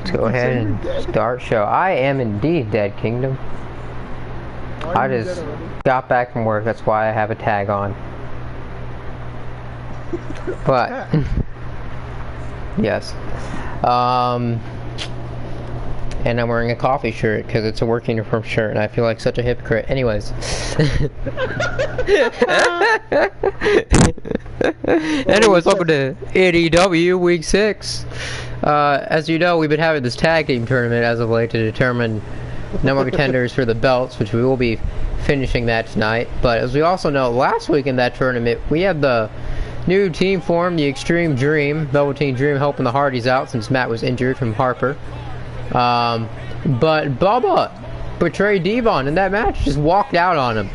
Let's go ahead and start show. I am indeed dead, Kingdom. I just got back from work, that's why I have a tag on. But, yes. And I'm wearing a coffee shirt because it's a work uniform shirt and I feel like such a hypocrite. Anyways. Anyways, welcome to ADW Week 6. As you know, we've been having this tag team tournament as of late to determine number of contenders for the belts, which we will be finishing that tonight. But as we also know, last week in that tournament, we had the new team form, the Extreme Dream, Velveteen Dream, helping the Hardys out since Matt was injured from Harper. But Bubba betrayed Devon in that match, just walked out on him.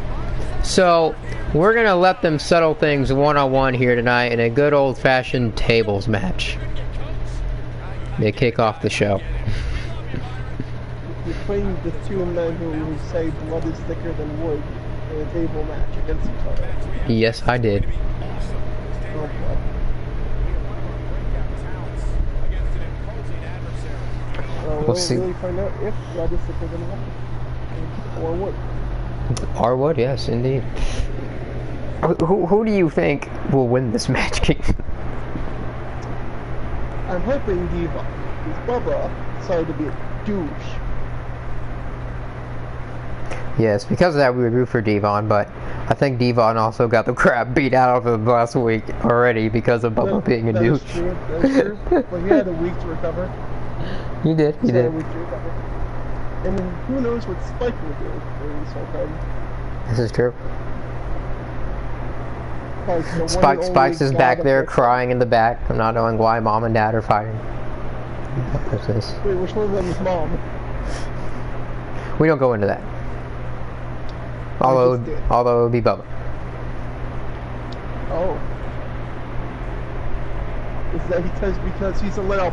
So we're gonna let them settle things one-on-one here tonight in a good old-fashioned tables match. They kick off the show. You're playing the two men who say blood is thicker than wood in a table match against each other. Yes, I did. Oh, blood. We'll see. Really find out if blood is thicker than wood. Or wood. Or wood, yes, indeed. Who do you think will win this match, King? I'm hoping Devon, because Bubba decided to be a douche. Yes, because of that we would root for Devon, but I think Devon also got the crap beat out of him last week already because of Bubba being a douche. That's true, that's true. But he had a week to recover. He did, he did. A week to recover. And then who knows what Spike will do during this whole time. This is true. Spikes is back there crying in the back. I'm not knowing why Mom and Dad are fighting. What's this? Wait, which one of them is Mom? We don't go into that. Although it would be Bubba. Oh. Is that because he's a little...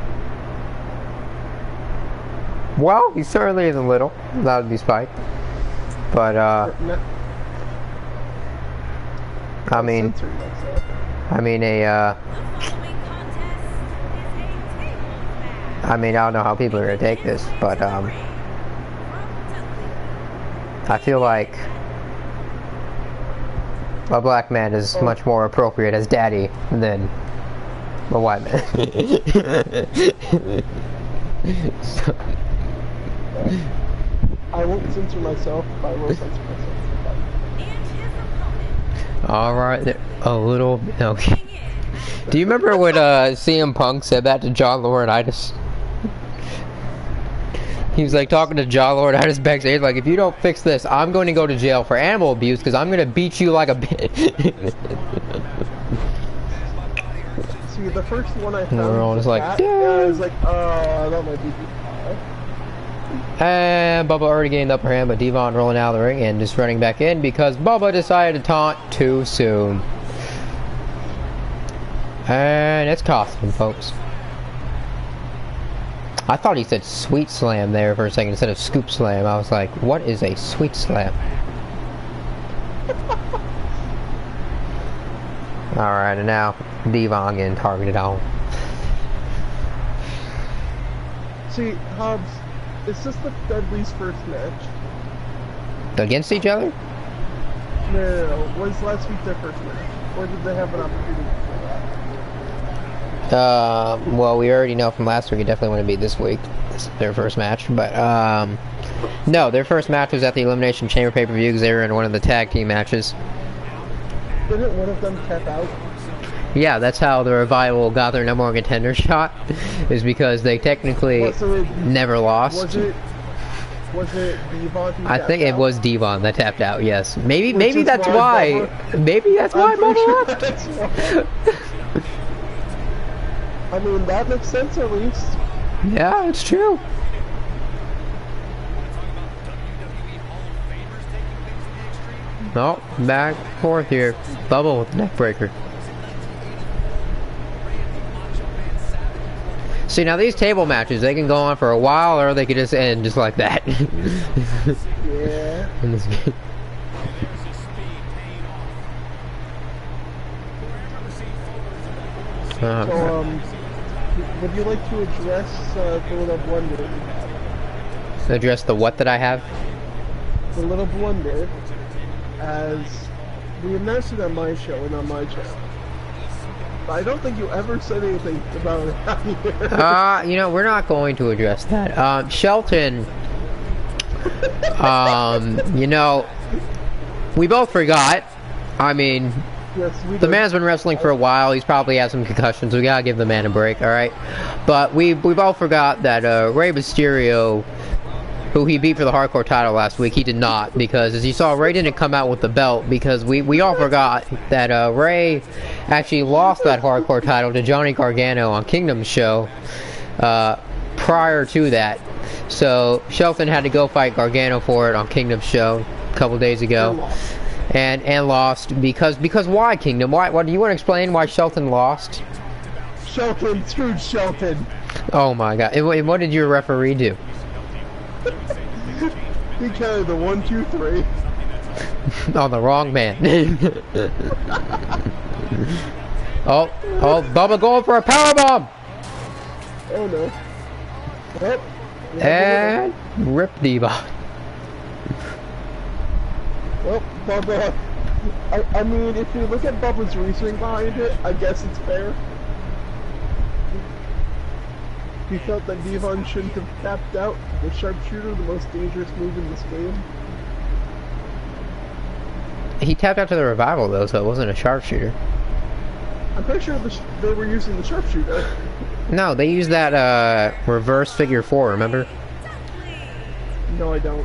Well, he certainly isn't little. That would be Spike. But, I mean, I don't know how people are gonna take this, but I feel like a black man is much more appropriate as daddy than a white man. So. I won't censor myself, but I will censor myself. Alright, a little... Okay. Do you remember when CM Punk said that to John Laurinaitis? He was like talking to John Laurinaitis backstage, like, if you don't fix this, I'm going to go to jail for animal abuse because I'm going to beat you like a bitch. See, the first one I found we're all just like, I was like, that might be... And Bubba already gained the upper hand, but Devon rolling out of the ring and just running back in because Bubba decided to taunt too soon. And it's costing him, folks. I thought he said sweet slam there for a second instead of scoop slam. I was like, what is a sweet slam? Alright, and now Devon getting targeted on. See, Hobbs, is this the Dudley's first match? Against each other? No. Was last week their first match? Or did they have an opportunity for that? Well, we already know from last week it definitely wouldn't be this week. This is their first match, but, no, their first match was at the Elimination Chamber pay-per-view because they were in one of the tag team matches. Didn't one of them tap out? Yeah, that's how the Revival got their number one contender shot, is because they technically never lost. Was it Devon who I think it out? was Devon that tapped out, yes. Maybe that's why. Maybe that's why Bubba left. I mean, that makes sense at least. Yeah, it's true. Oh, back and forth here. Bubba with the neck breaker. See, now these table matches, they can go on for a while or they could just end just like that. Yeah. In this game. So, would you like to address the little blunder we have? Address the what that I have? The little blunder, as we announced it on my show and on my channel. But I don't think you ever said anything about it out here. You know, we're not going to address that. Shelton, you know, we both forgot. I mean, Yes, the man's been wrestling for a while. He's probably had some concussions. We gotta give the man a break, all right? But we both forgot that Rey Mysterio, who he beat for the hardcore title last week, he did not, because as you saw, Rey didn't come out with the belt, because we all forgot that Rey actually lost that hardcore title to Johnny Gargano on Kingdom's show prior to that. So Shelton had to go fight Gargano for it on Kingdom's show a couple days ago. And lost because why, Kingdom? Why do you want to explain why Shelton lost? Shelton screwed Shelton. Oh my god. And what did your referee do? He carried the 1, 2, 3. On the wrong man. oh, Bubba going for a powerbomb! Oh no. Yep. And rip Diva. Well, Bubba, I mean, if you look at Bubba's reasoning behind it, I guess it's fair. He felt that Devon shouldn't have tapped out the sharpshooter, the most dangerous move in this game. He tapped out to the revival though, so it wasn't a sharpshooter. I'm pretty sure they were using the sharpshooter. No, they used that reverse figure 4, remember? No, I don't.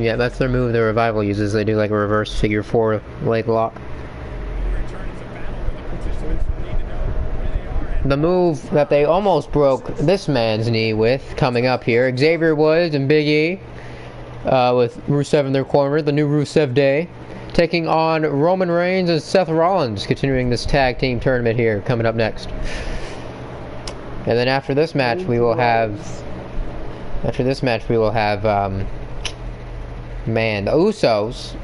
Yeah, that's their move the revival uses. They do like a reverse figure 4 leg lock. The move that they almost broke this man's knee with coming up here. Xavier Woods and Big E with Rusev in their corner. The new Rusev Day. Taking on Roman Reigns and Seth Rollins. Continuing this tag team tournament here coming up next. And then after this match we will have... man, the Usos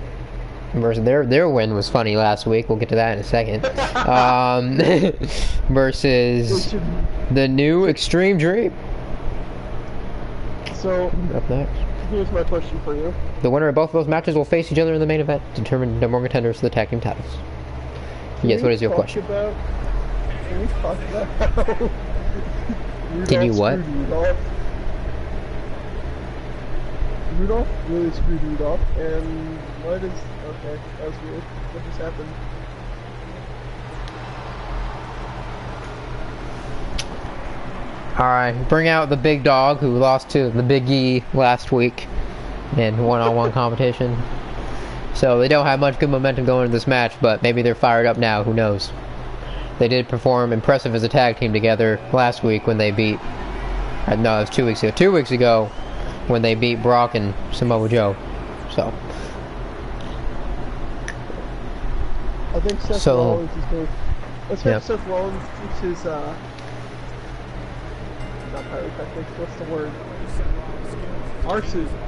versus their win was funny last week. We'll get to that in a second. Versus the new Extreme Dream. So Up next. here's my question for you. The winner of both of those matches will face each other in the main event to determine number one contenders for the tag team titles. Yes, what is your question? Can we talk about how Can you what? Rudolph really screwed Rudolph, and what is... okay, that was weird. What just happened? Alright, bring out the big dog who lost to the Big E last week in one-on-one competition. So they don't have much good momentum going into this match, but maybe they're fired up now, who knows. They did perform impressive as a tag team together last week when they beat... no, it was 2 weeks ago. 2 weeks ago, when they beat Brock and Samoa Joe. So. I think Seth Rollins is going... Let's have Seth Rollins teach his, not pyrotechnics, what's the word?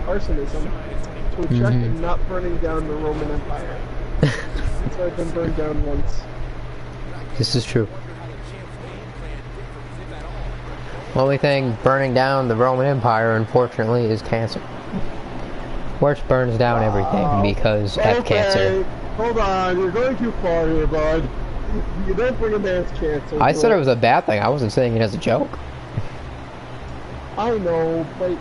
Arsonism to a check and not burning down the Roman Empire. It's already been burned down once. This is true. Only thing burning down the Roman Empire, unfortunately, is cancer. Which burns down everything because of cancer. Hold on, you're going too far here, bud. You don't bring a man's cancer. I said it was a bad thing. I wasn't saying it as a joke. I know, but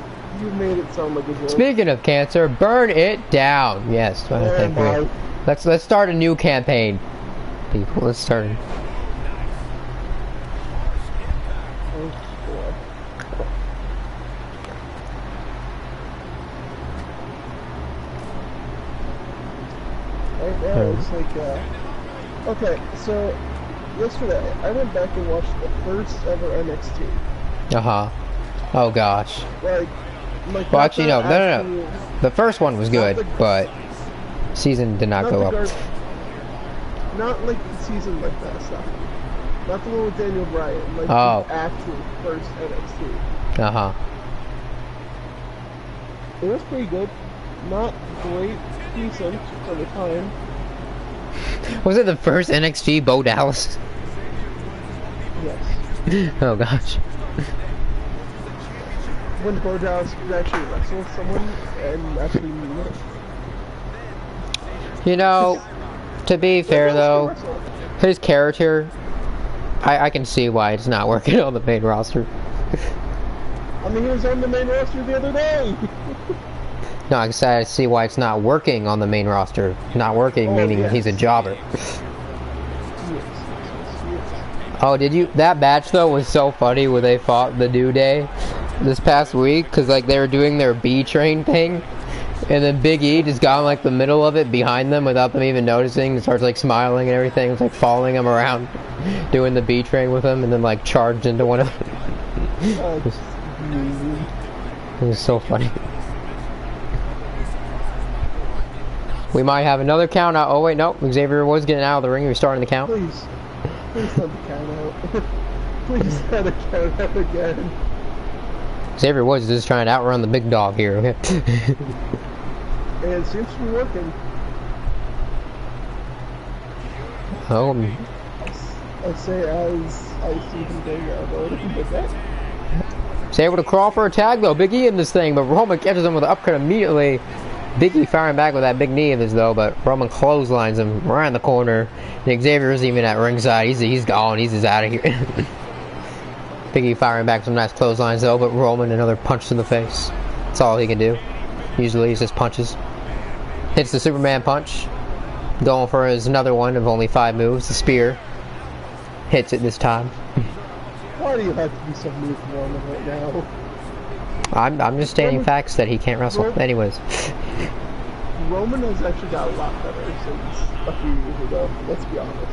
you made it sound like a joke. Speaking of cancer, burn it down. Yes, I think let's start a new campaign. People, let's start. Right now, it's like, okay, so yesterday I went back and watched the first ever NXT. Uh-huh. Oh gosh. Like well, actually, no. The first one was good, but season did not go up. Not like the season like that stuff. Not the one with Daniel Bryan. Like the actual first NXT. Uh-huh. It was pretty good. Not great. Decent for the time. Was it the first NXT Bo Dallas? Yes. Oh gosh. when Roadhouse could actually wrestle someone and actually mean it. You know, to be fair though, his character, I can see why it's not working on the main roster. I mean, he was on the main roster the other day. No, I said I see why it's not working on the main roster. Not working, meaning yes. he's a jobber. Yes. Oh, did you? That match though was so funny when they fought the New Day this past week, cause like they were doing their B train thing, and then Big E just got in like the middle of it behind them without them even noticing. And starts like smiling and everything. It was like following them around, doing the B train with them, and then like charged into one of them. It was so funny. We might have another count out. Oh wait, no. Xavier was getting out of the ring. We're starting the count. Please let the count out. Please let the count out again. Xavier Woods is just trying to outrun the big dog here, okay? And it seems to be working. Oh. I say as I see him getting elbowed with that. He's able to crawl for a tag though. Big E in this thing, but Roman catches him with an uppercut immediately. Big E firing back with that big knee of his though, but Roman clotheslines him right in the corner. And Xavier isn't even at ringside. He's gone. He's just out of here. Big E firing back some nice clotheslines though, but Roman another punch to the face. That's all he can do. Usually he's just punches. Hits the Superman punch. Going for his another one of only 5 moves. The spear. Hits it this time. Why do you have to be so mean to Roman right now? I'm just stating facts that he can't wrestle. Anyways. Roman has actually got a lot better since a few years ago, let's be honest.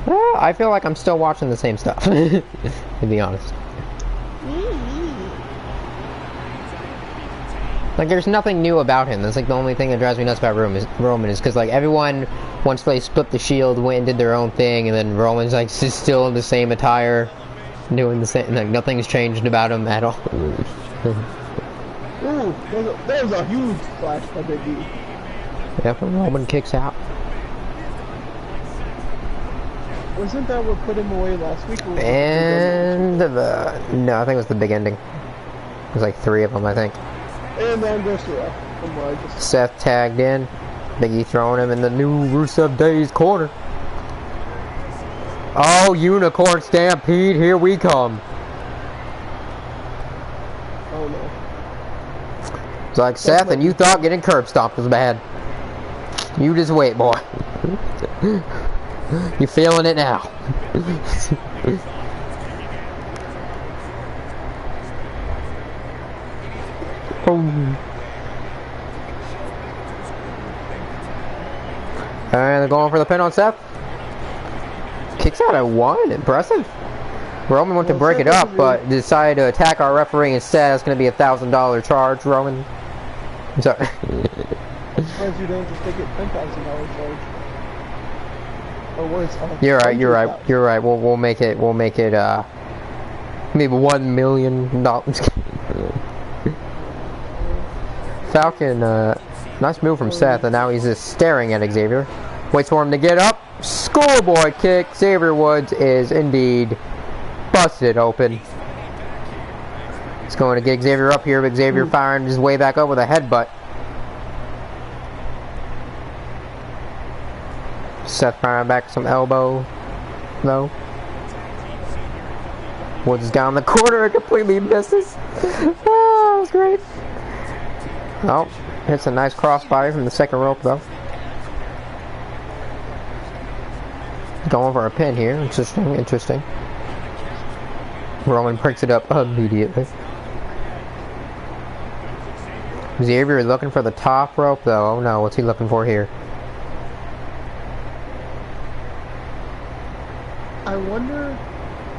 Well, I feel like I'm still watching the same stuff, to be honest. Like, there's nothing new about him. That's like the only thing that drives me nuts about Roman is because like everyone, once they split the Shield, went and did their own thing, and then Roman's like still in the same attire, doing the same. Like nothing's changed about him at all. Ooh, that was a huge splash by Big E. Yep, Roman kicks out. Wasn't that what put him away last week? And no, I think it was the big ending. It was like 3 of them, I think. And then goes to Ref, from what I just... Seth tagged in. Big E throwing him in the new Rusev Days corner. Oh, Unicorn Stampede, here we come. Oh no. It's like, Seth, and you thought getting curb stomped was bad. You just wait, boy. You feeling it now. And they're going for the pin on Seth. Kicks out at 1. Impressive. Roman went to break it up, but decided to attack our referee instead. That's going to be a $1,000 charge, Roman. I'm sorry. I'm surprised you didn't just take it $10,000 charge. Or worse. You're right. We'll make it maybe $1 million. Falcon, nice move from Seth, and now he's just staring at Xavier. Waits for him to get up. Schoolboy kick. Xavier Woods is indeed busted open. It's going to get Xavier up here, but Xavier firing his way back up with a headbutt. Seth firing back some elbow. No. Woods got in the corner and completely misses. Oh, that was great. Oh, hits a nice crossbody from the second rope though. Going for a pin here. Interesting. Roman breaks it up immediately. Xavier is looking for the top rope though. Oh no, what's he looking for here? I wonder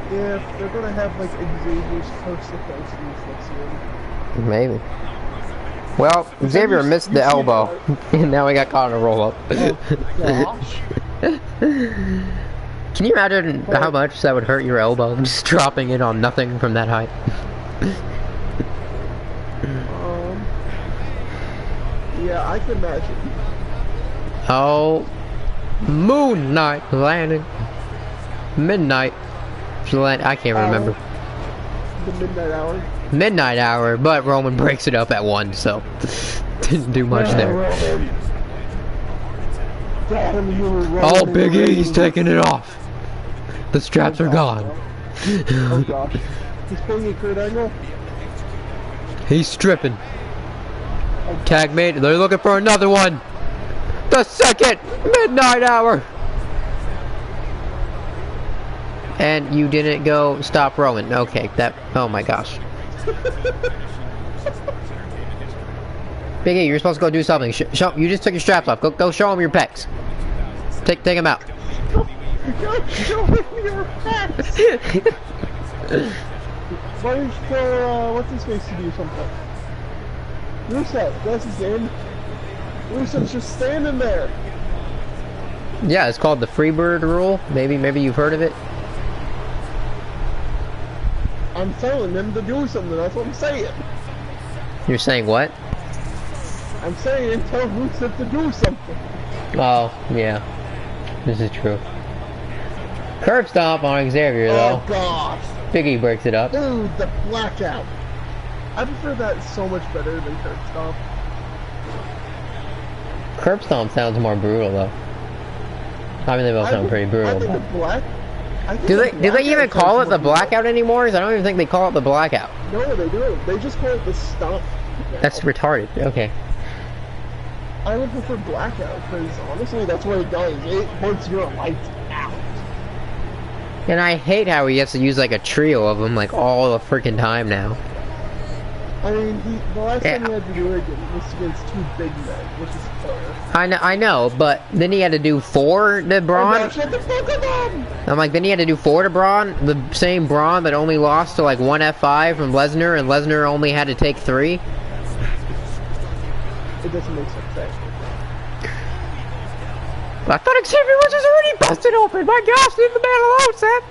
if they're gonna have like Xavier's first defense next year. Maybe. Well, Xavier missed the elbow, and now he got caught in a roll-up. Oh, gosh. Can you imagine how much that would hurt your elbow, just dropping it on nothing from that height? Yeah, I can imagine. Oh, Moon Knight landing. Midnight. I can't remember. The midnight hour. midnight hour, but Roman breaks it up at 1, so didn't do much there. Oh, Big E's taking it off. The straps are gone. Oh gosh. He's pulling a Kurt Angle. He's stripping. Tag made. They're looking for another one. The second midnight hour. And you didn't go stop Roman. Okay, that. Oh my gosh. Big E, you're supposed to go do something. You just took your straps off. Go show him your pecs. Take him out. Show him your pecs. Wait for what's his face to do something. Rusev, that's his name. Rusev's just standing there. Yeah, it's called the Freebird rule. Maybe you've heard of it. I'm telling him to do something. That's what I'm saying. You're saying what? I'm saying tell Rusev to do something. Oh, yeah. This is true. Curb stomp on Xavier, though. Oh, gosh. Big E breaks it up. Dude, the blackout. I prefer that so much better than curb stomp. Curb stomp sounds more brutal, though. I mean, they both sound pretty brutal. I think the black... Do they even call it the blackout anymore? 'Cause I don't even think they call it the blackout. No, they don't. They just call it the stomp. That's retarded. Okay. I would prefer blackout, because honestly, that's what it does. It puts your lights out. And I hate how he has to use like a trio of them like all the freaking time now. I mean, the last time he had to do it was against 2 big men, which is fair. I know, but then he had to do 4 to Braun. Oh, shut the fuck up! I'm like, then he had to do 4 to Braun, the same Braun that only lost to like 1 F5 from Lesnar, and Lesnar only had to take 3. It doesn't make sense. I thought Xavier was just already busted open. My gosh, leave the man alone, Seth.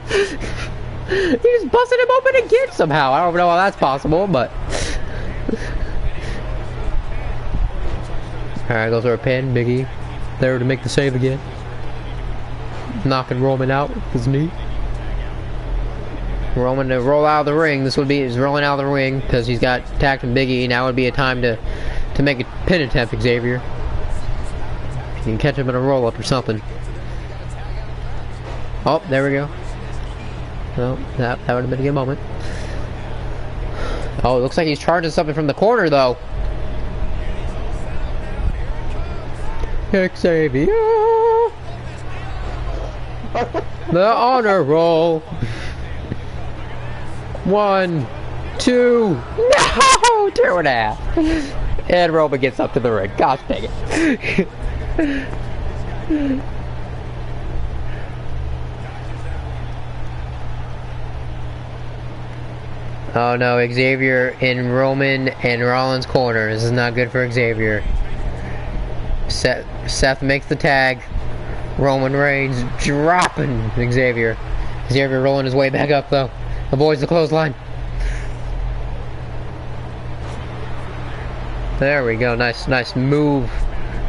He just busted him open again somehow. I don't know how that's possible, but. Alright, goes for a pin. Big E there to make the save again. Knocking Roman out with his knee. Roman to roll out of the ring. This would be his rolling out of the ring because he's got tagged from Big E. Now would be a time to make a pin attempt, Xavier. You can catch him in a roll up or something. Oh, there we go. No, that would have been a good moment. Oh, it looks like he's charging something from the corner though. Xavier. The honor roll. 1, 2. No! 2.5. And Roman gets up to the ring. Gosh dang it. Oh no, Xavier in Roman and Rollins' corner. This is not good for Xavier. Seth makes the tag. Roman Reigns dropping Xavier. Xavier rolling his way back up though. Avoids the clothesline. There we go. Nice move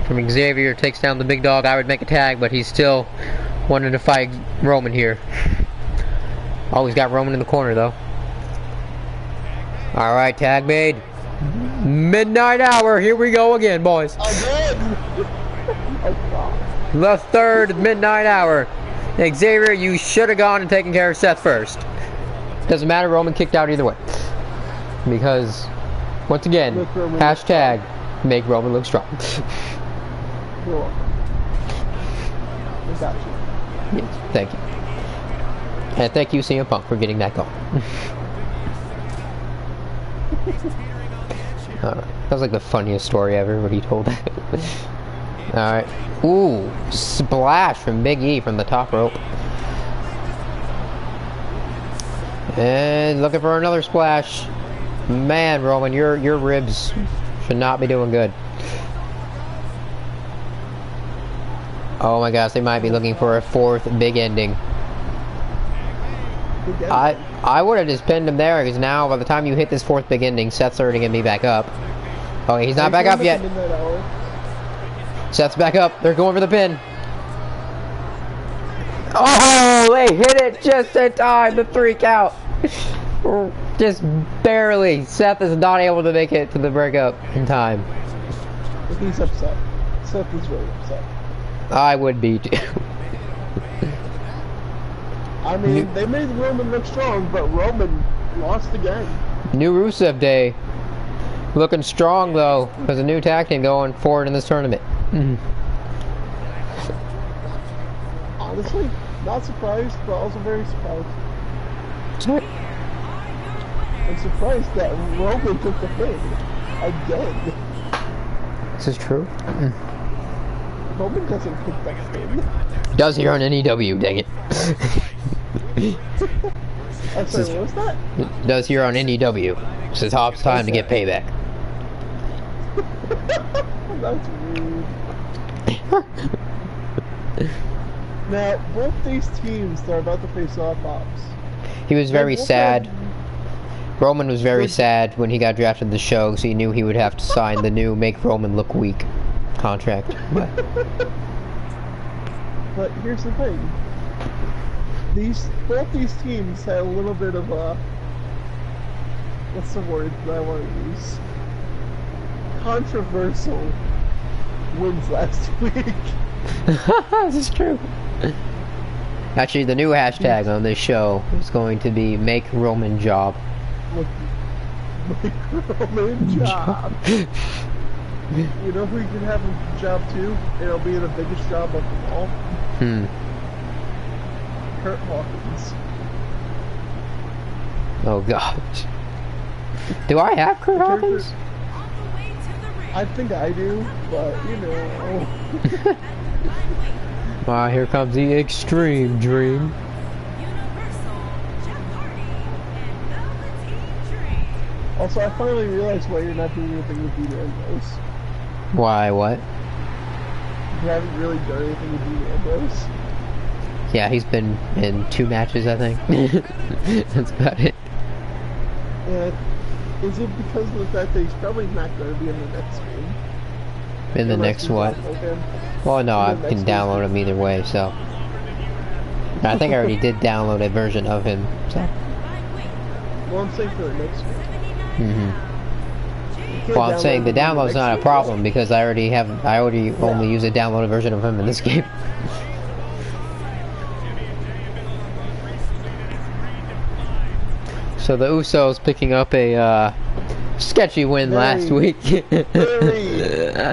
from Xavier. Takes down the big dog. I would make a tag, but he's still wanting to fight Roman here. Oh, he's got Roman in the corner though. Alright, tag made. Midnight hour. Here we go again, boys. The third midnight hour. Xavier, you should have gone and taken care of Seth first. Doesn't matter, Roman kicked out either way. Because, once again, hashtag make Roman look strong. You're welcome. I got you. Yes, thank you. And thank you, CM Punk, for getting that goal. Alright, that was like the funniest story ever when he told that. Alright. Ooh, splash from Big E from the top rope. And looking for another splash. Man, Roman, your ribs should not be doing good. Oh my gosh, they might be looking for a 4th big ending. I would have just pinned him there, because now by the time you hit this 4th big ending, Seth's already going to be back up. Okay, he's not back up yet. Seth's back up. They're going for the pin. Oh, they hit it just in time. The 3 count. Just barely. Seth is not able to make it to the breakup in time. He's upset. Seth is very upset. I would be too. I mean, they made Roman look strong, but Roman lost again. New Rusev Day. Looking strong though. There's a new tag team going forward in this tournament. Honestly, not surprised, but also very surprised. I'm surprised that Roman took the hit again. This is true. Roman doesn't pick that hit. Does here on NEW, dang it. I'm sorry, what was that? Does here on NEW. It's his Hobbs time to get payback. That's rude. Now, both these teams are about to face off Hobbs. He was very sad. Roman was very sad when he got drafted to the show because he knew he would have to sign the new make Roman look weak contract. But here's the thing. Both these teams had a little bit of a, what's the word that I want to use? Controversial wins last week. This is true. Actually, the new hashtag on this show is going to be make Roman job. Make Roman job. You know who you can have a job too? It'll be the biggest job of them all. Kurt Hawkins. Oh gosh. Do I have Kurt Hawkins? I think I do, but you know. Ah, here comes the extreme dream. Also, I finally realized why you're not doing anything with Dean Ambrose. Why, what? You haven't really done anything with Dean Ambrose. Yeah, he's been in 2 matches, I think. That's about it. And is it because of the fact that he's probably not going to be in the next game? In the next what? Well, no, I can download him either way, so. I think I already did download a version of him, so. Well, I'm saying for the next game. Well, I'm saying the download's not a problem because I already only use a downloaded version of him in this game. So the Usos picking up a sketchy win last week.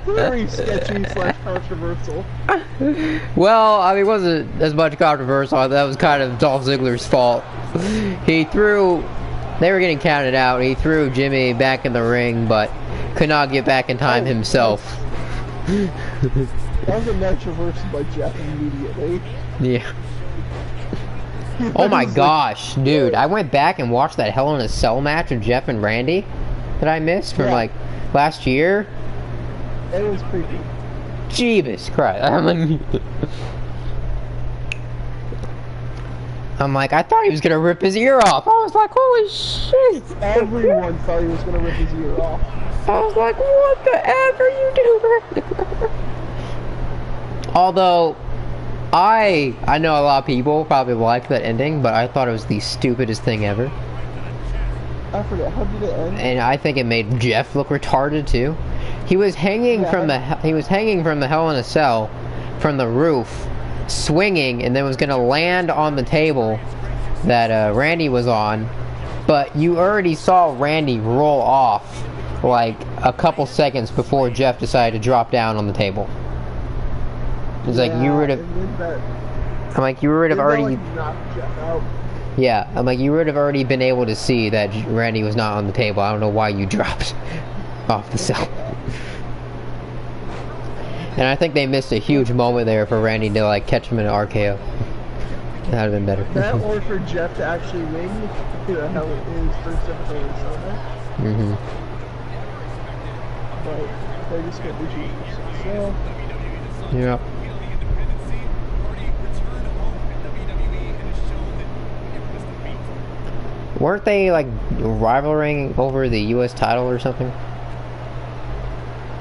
very sketchy / controversial. Well, I mean, it wasn't as much controversial. That was kind of Dolph Ziggler's fault. They were getting counted out. He threw Jimmy back in the ring, but could not get back in time himself. That was a nice reversal by Jeff immediately. Yeah. Oh my gosh, dude. I went back and watched that Hell in a Cell match with Jeff and Randy that I missed from like last year. It was creepy. Jeebus Christ. I'm like, I thought he was gonna rip his ear off. I was like, holy shit. Everyone thought he was gonna rip his ear off. I was like, what the F are you doing? Although, I know a lot of people probably liked that ending, but I thought it was the stupidest thing ever. I forget, how did it end? And I think it made Jeff look retarded too. He was hanging from the Hell in a Cell from the roof, swinging, and then was gonna land on the table that Randy was on. But you already saw Randy roll off like a couple seconds before Jeff decided to drop down on the table. It's like you would have. I'm like, you would have already. Knocked Jeff out. Yeah, I'm like, you would have already been able to see that Randy was not on the table. I don't know why you dropped off the cell. And I think they missed a huge moment there for Randy to like catch him in an RKO. That would have been better. That or for Jeff to actually win, you know, how it is first episode of Summer. But they just get the genius. So. Yeah. Weren't they like rivaling over the U.S. title or something?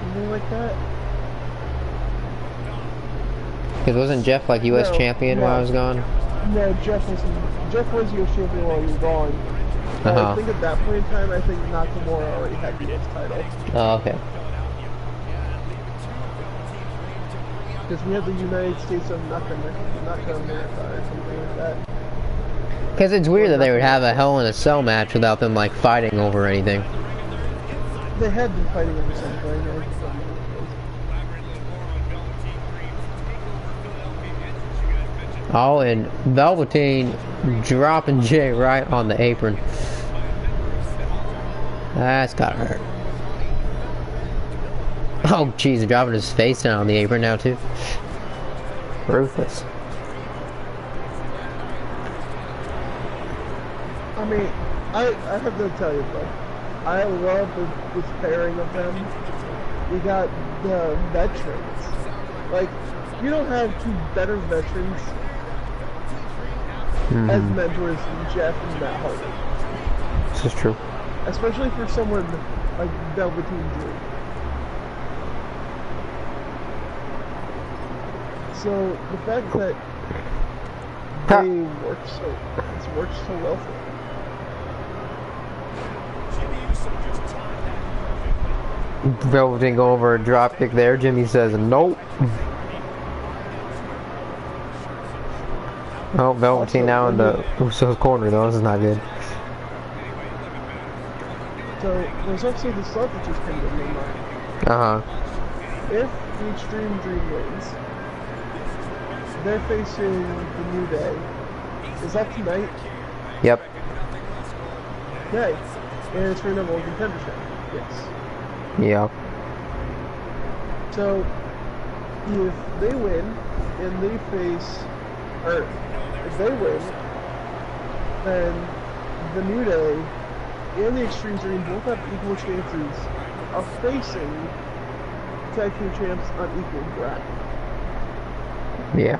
Something like that. Because wasn't Jeff like U.S. champion while I was gone? No, Jeff was U.S. champion while you were gone. Uh-huh. I think at that point in time, I think Nakamura already had the US title. Oh, okay. Because we had the United States of Nakamura or something like that. Because it's weird that they would have a Hell in a Cell match without them, like, fighting over anything. They had been fighting over something. Oh, and Velveteen dropping Jay right on the apron. That's gotta hurt. Oh, jeez, dropping his face down on the apron now, too. Ruthless. I mean, I have to tell you, bro. I love this pairing of them. You got the veterans. Like, you don't have two better veterans as mentors than Jeff and Matt Hardy. This is true. Especially for someone like Velveteen Dream. So the fact that they it's worked so well for them. Velveteen go over a drop kick there. Jimmy says nope. Oh, Velveteen now in the Usos corner though. This is not good. So there's also the stuff that just came to my mind. If the Extreme Dream wins, they're facing the New Day. Is that tonight? Yep. Okay. And it's for number one contendership. Yes. Yep. So if they win and they face, or if they win, then the New Day and the Extreme Dream both have equal chances of facing tag team champs on equal ground. Yeah.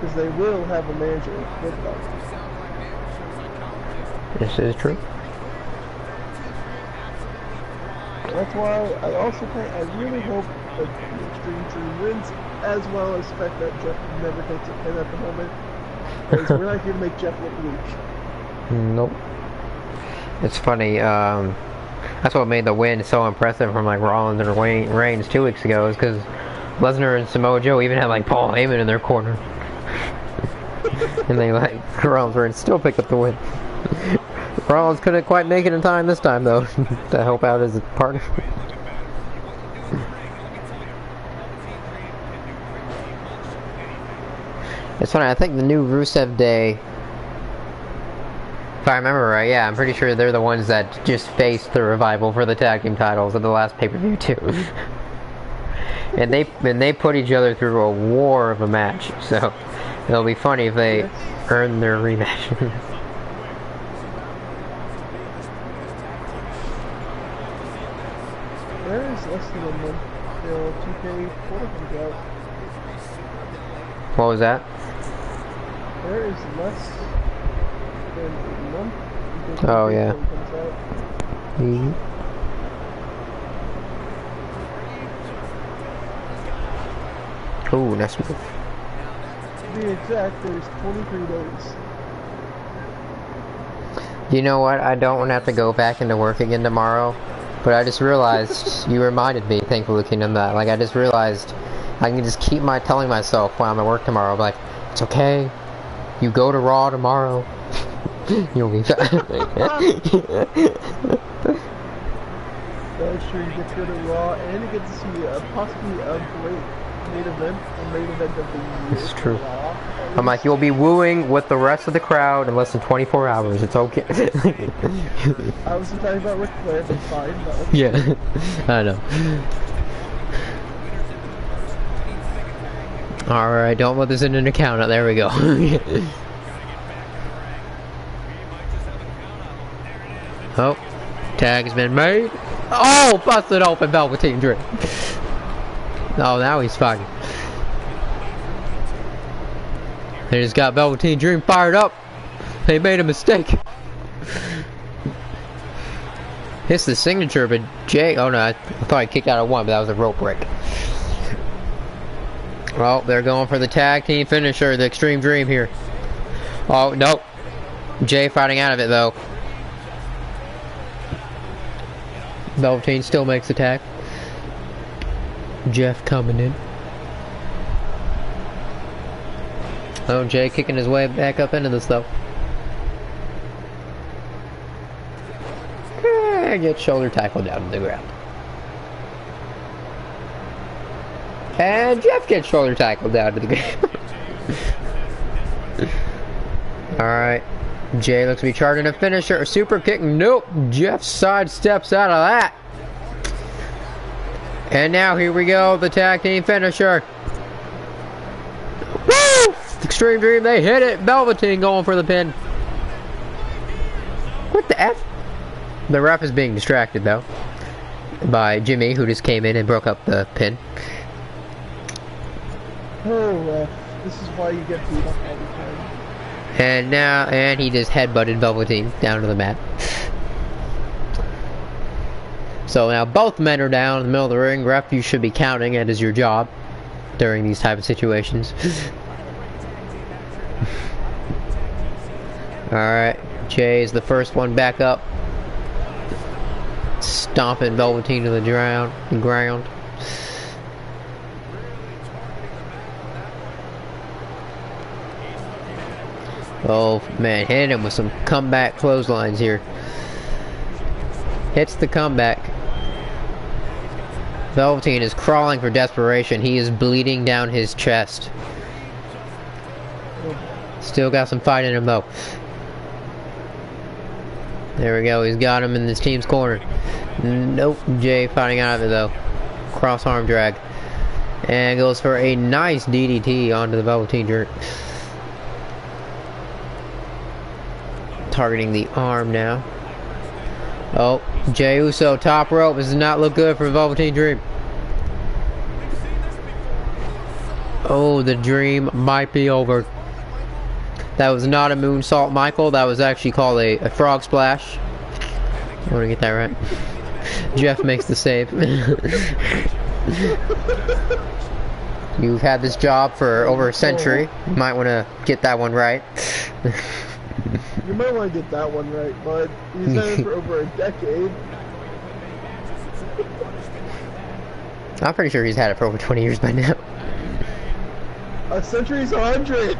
Because they will have a manager with them. This is true. That's why I really hope that the Extreme Dream wins, as well as the fact that Jeff never takes a pin at the moment. Because we're not here to make Jeff look weak. Nope. It's funny, that's what made the win so impressive from like Rollins and Reigns 2 weeks ago, is because Lesnar and Samoa Joe even had like Paul Heyman in their corner. And they like, Rollins and still picked up the win. Rollins couldn't quite make it in time this time though, to help out his partner. It's funny, I think the new Rusev Day, if I remember right, yeah, I'm pretty sure they're the ones that just faced the Revival for the tag team titles at the last pay-per-view too. and they put each other through a war of a match, so it'll be funny if they earn their rematch. There is less than a month till 2K20 comes out. What was that? There is less than a month until Oh, yeah. 2K20 comes out. Ooh, nice move. To be exact, there's 23 days. You know what? I don't want to have to go back into work again tomorrow, but I just realized, you reminded me, thankfully, Kingdom, that, like, I just realized I can just keep telling myself while I'm at work tomorrow, like, it's okay, you go to Raw tomorrow, you'll be fine. That's true, you get to go to Raw, and you get to see possibly a great main event of the year. This is true. I'm like, you'll be wooing with the rest of the crowd in less than 24 hours. It's okay. I was talking about Ric Flair, but fine. But yeah, I know. Alright, don't let this in an account. There we go. Oh, tag has been made. Oh, busted open Velveteen Dream. Oh, now he's fighting. They just got Velveteen Dream fired up. They made a mistake. Hits the signature, but Jay... Oh no, I thought I kicked out of one, but that was a rope break. Well, they're going for the tag team finisher, the Extreme Dream here. Oh, nope. Jay fighting out of it, though. Velveteen still makes the tag. Jeff coming in. Oh, Jay kicking his way back up into this though. Get shoulder tackled down to the ground. And Jeff gets shoulder tackled down to the ground. Alright. Jay looks to be charging a finisher. A super kick. Nope. Jeff sidesteps out of that. And now here we go. The tag team finisher. Woo! Extreme Dream. They hit it. Velveteen going for the pin. What the F? The ref is being distracted though by Jimmy, who just came in and broke up the pin. Oh, ref. This is why you get beat up all the time. And he just headbutted Velveteen down to the mat. So now both men are down in the middle of the ring. Ref, you should be counting. It is your job during these type of situations. Alright, Jay is the first one back up. Stomping Velveteen to the ground. Oh man, hitting him with some comeback clotheslines here. Hits the comeback. Velveteen is crawling for desperation. He is bleeding down his chest. Still got some fight in him though. There we go, he's got him in this team's corner. Nope, Jay fighting out of it though. Cross arm drag. And goes for a nice DDT onto the Velveteen jerk. Targeting the arm now. Oh, Jey Uso top rope. This does not look good for Velveteen Dream. Oh, the dream might be over. That was not a moonsault, Michael. That was actually called a frog splash. I want to get that right. Jeff makes the save. You've had this job for over a century. You might want to get that one right. You might want to get that one right, bud. He's had it for over a decade. I'm pretty sure he's had it for over 20 years by now. A century's 100.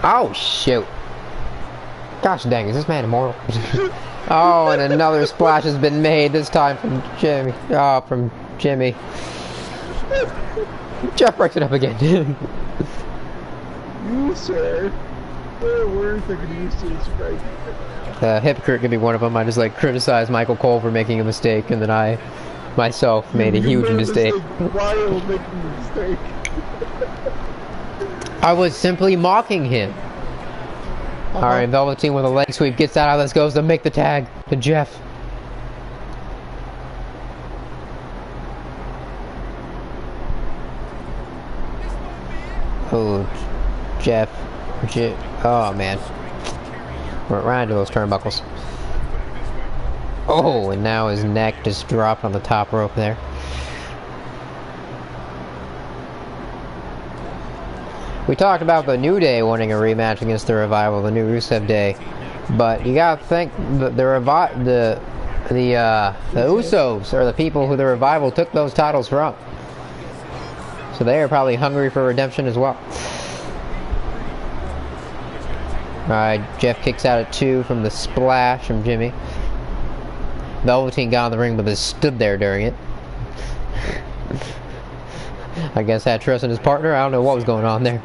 Oh, shoot. Gosh dang, is this man immortal? Oh, and another splash has been made, this time from Jimmy. Oh, from Jimmy. Jeff breaks it up again. You, sir. Words that could be used to describe. Hypocrite could be one of them. I just like criticize Michael Cole for making a mistake, and then I myself made a huge mistake. Why are you making a mistake? I was simply mocking him. Alright, Velveteen with a leg sweep gets out of this, goes to make the tag to Jeff. Oh, Jeff. Oh man. We're right into those turnbuckles. Oh, and now his neck just dropped on the top rope there. We talked about the New Day wanting a rematch against the Revival, the new Rusev Day, but you gotta think the Usos are the people who the Revival took those titles from, so they are probably hungry for redemption as well. Alright, Jeff kicks out at 2 from the splash from Jimmy. Velveteen got in the ring but just stood there during it. I guess had trust in his partner. I don't know what was going on there.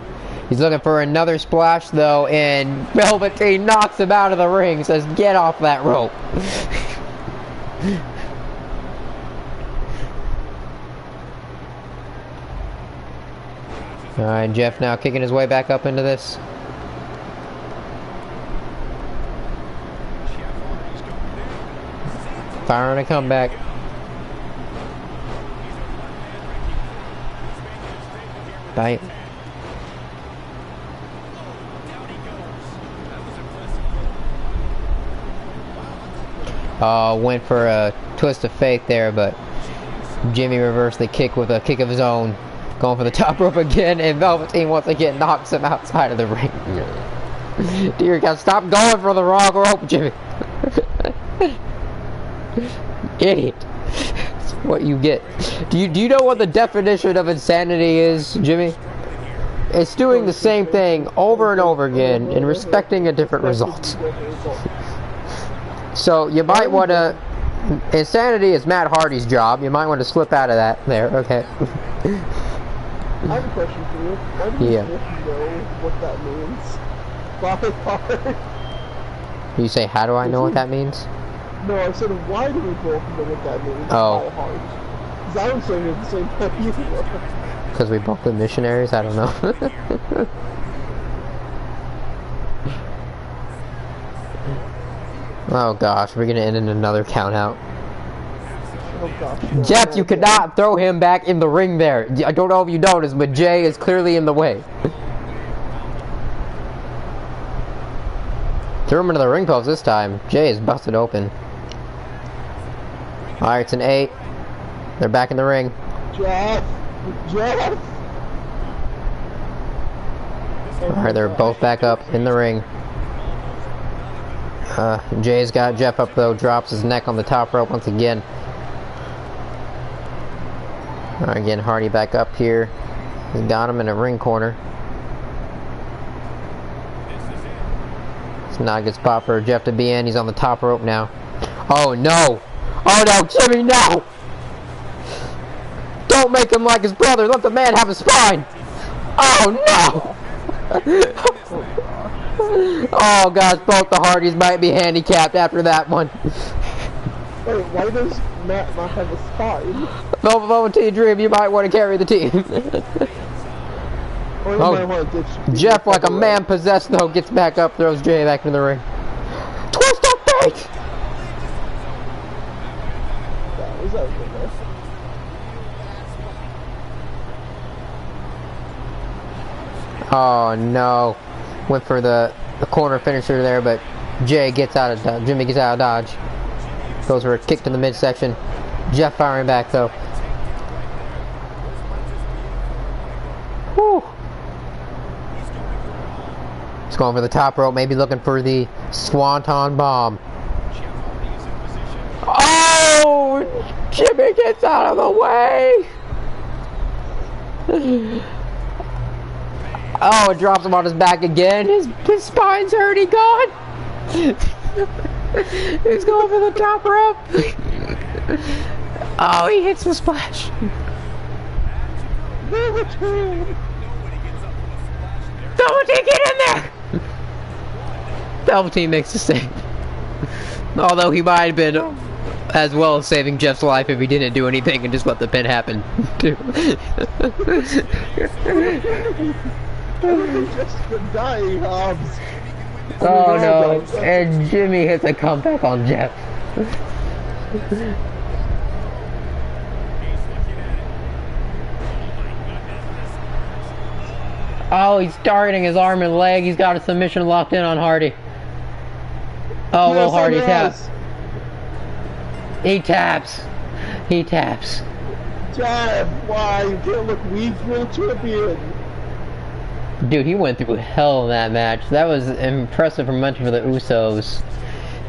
He's looking for another splash though, and Velveteen knocks him out of the ring, says get off that rope. Alright, Jeff now kicking his way back up into this. Firing a comeback. Bite. Went for a twist of fate there, but Jimmy reversed the kick with a kick of his own. Going for the top rope again, and Velveteen once again knocks him outside of the ring. Dear God, stop going for the wrong rope, Jimmy. Idiot. what you get. Do you know what the definition of insanity is, Jimmy? It's doing the same thing over and over again and respecting a different result. So you might want to. Insanity is Matt Hardy's job. You might want to slip out of that there. Okay. I have a question for you. Why do you know what that means? You say, how do I know what that means? No, I said, why do we both know what that means? Oh. Because I was saying it the same time you were. Because we both been missionaries? I don't know. Oh gosh, we're gonna end in another count out. Oh gosh. Jeff, you cannot throw him back in the ring there. I don't know if you noticed, but Jay is clearly in the way. Threw him into the ring post this time. Jay is busted open. Alright, it's an 8. They're back in the ring. Jeff! Alright, they're both back up in the ring. Jay's got Jeff up though, drops his neck on the top rope once again. Alright, again, Hardy back up here. He got him in a ring corner. It's not a good spot for Jeff to be in. He's on the top rope now. Oh no! Oh no, Jimmy, no! Don't make him like his brother. Let the man have a spine. Oh no! Oh gosh, both the Hardys might be handicapped after that one. Wait, why does Matt not have a spine? Velveteen Dream, you might want to carry the team. Oh, Jeff, like a man possessed though, gets back up, throws Jay back in the ring. Twist up fake! Oh no. Went for the corner finisher there, but Jay gets out of dodge. Jimmy gets out of dodge. Goes for a kick to the midsection. Jeff firing back though. Whew. He's going for the top rope, maybe looking for the Swanton Bomb. Oh! Jimmy gets out of the way! Oh, it drops him on his back again. His spine's already gone. He's going for the top rope. Oh, he hits the splash. Velveteen, get in there! Velveteen makes the save. Although he might have been as well as saving Jeff's life if he didn't do anything and just let the pin happen too. Just dying, Hobbs. Oh no, and Jimmy hits a comeback on Jeff. Oh, he's targeting his arm and leg. He's got a submission locked in on Hardy. Oh, well, Hardy taps. He taps. He taps. Jeff, why? You can't look weak. You're the champion. Dude, he went through hell in that match. That was impressive from much for the Usos.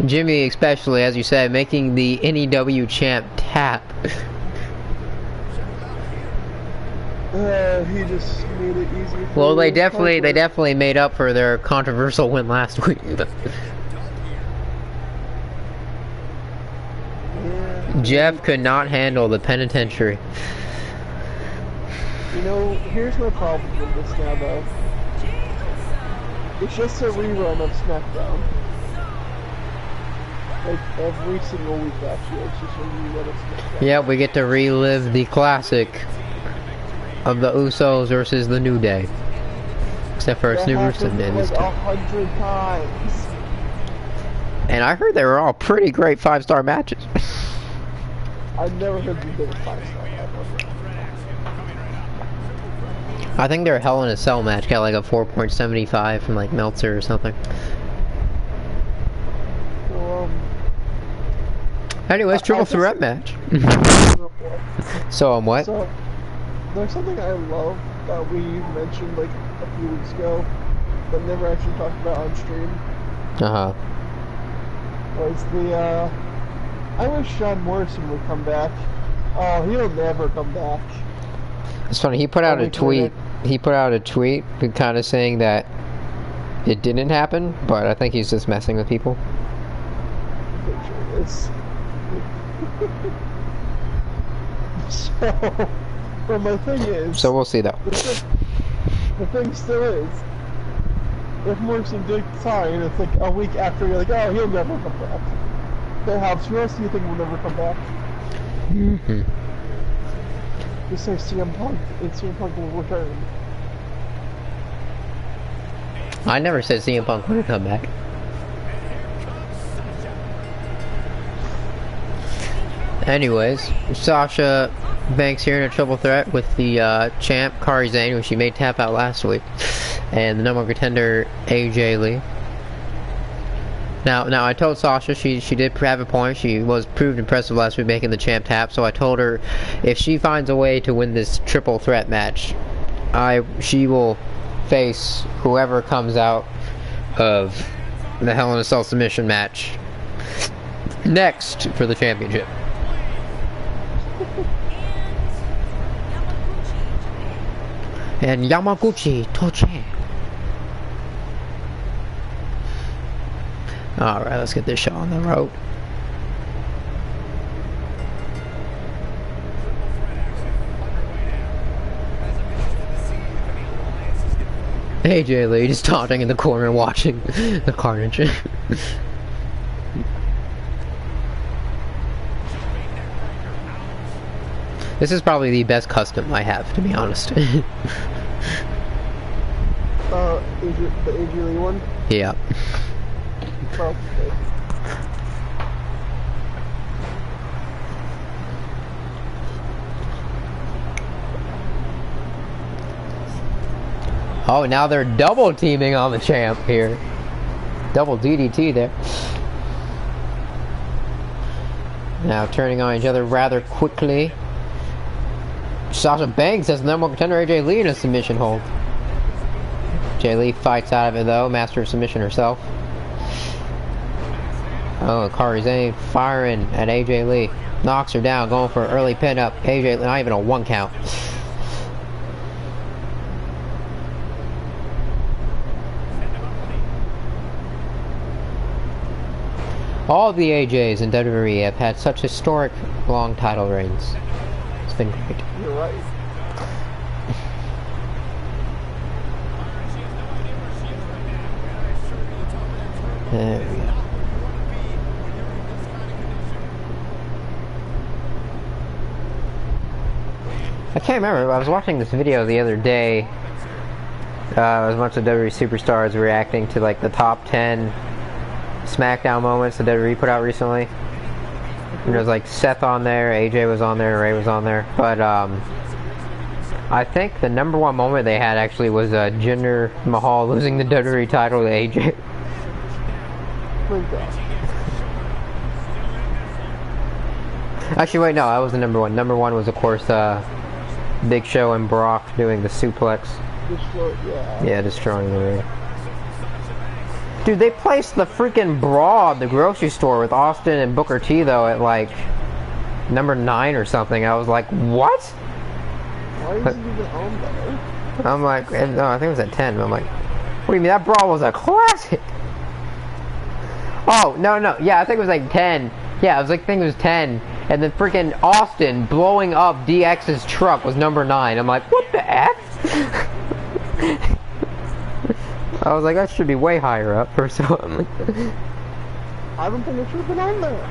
Jimmy, especially, as you said, making the NEW champ tap. He just made it easy. Well, they definitely made up for their controversial win last week. Jeff could not handle the penitentiary. You know, here's my problem with this now, though. It's just a rerun of SmackDown. Like, every single week, actually. It's just a rerun of SmackDown. Yeah, we get to relive the classic of the Usos versus the New Day. Except for it's New Rusev Day this time. 100 times. And I heard they were all pretty great 5-star matches. I've never heard you did a 5-star match. I think their Hell in a Cell match got like a 4.75 from like Meltzer or something. Anyways, triple threat match. So what? So, there's something I love that we mentioned like a few weeks ago, but never actually talked about on stream. Was the I wish John Morrison would come back Oh, he'll never come back. It's funny. He put out a tweet. He put out a tweet, kind of saying that it didn't happen, but I think he's just messing with people. It's so. Well, my thing is. So we'll see though. The thing still is, if Morrison did sign, it's like a week after you're like, oh, he'll never come back. That helps. Who else do you think will never come back? Mm-hmm. Just say CM Punk, and CM Punk will return. I never said CM Punk would come back. Anyways, Sasha Banks here in a triple threat with the champ Kairi Sane, who she made tap out last week, and the number one contender AJ Lee. Now I told Sasha she did have a point. She was proved impressive last week making the champ tap. So I told her if she finds a way to win this triple threat match, she will face whoever comes out of the Hell in a Cell submission match next for the championship. And Yamaguchi Toche. Alright, let's get this show on the road. AJ Lee just taunting in the corner watching the carnage. This is probably the best custom I have, to be honest. The AJ Lee one? Yeah. Oh, okay. Oh, now they're double teaming on the champ here. Double DDT there. Now turning on each other rather quickly. Sasha Banks has the number one contender AJ Lee in a submission hold. AJ Lee fights out of it though, master of submission herself. Oh, Kairi Sane firing at AJ Lee. Knocks her down, going for an early pin up. AJ Lee, not even a 1 count. All the AJs in WWE have had such historic long title reigns. It's been great. You're right. There we go. I can't remember, I was watching this video the other day. It was a bunch of WWE superstars reacting to like the top 10 SmackDown moments that WWE put out recently. And there was like Seth on there, AJ was on there, Ray was on there. But I think the number one moment they had actually was Jinder Mahal losing the WWE title to AJ. Actually, wait, no, that was the number one. Number one was, of course, Big Show and Brock doing the suplex. Yeah, destroying the ring. Dude, they placed the freaking bra at the grocery store with Austin and Booker T, though, at like number 9 or something. I was like, what? Why is it even on there? I'm like, no, I think it was at 10. I'm like, what do you mean? That bra was a classic. Oh, no, yeah, I think it was like 10. Yeah, I think it was 10. And then freaking Austin blowing up DX's truck was number 9. I'm like, what the F? I was like, that should be way higher up or something. I don't think it should have been on there.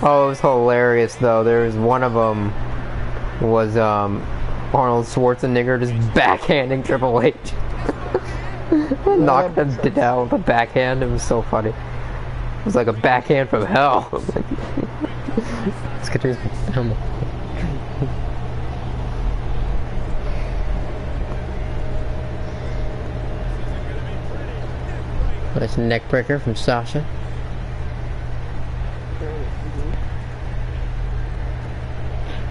Oh, it was hilarious though. There was one of them was Arnold Schwarzenegger just backhanding Triple H. Knocked him down with a backhand. It was so funny. It was like a backhand from hell. Let's get to his helmet. Nice neck breaker from Sasha.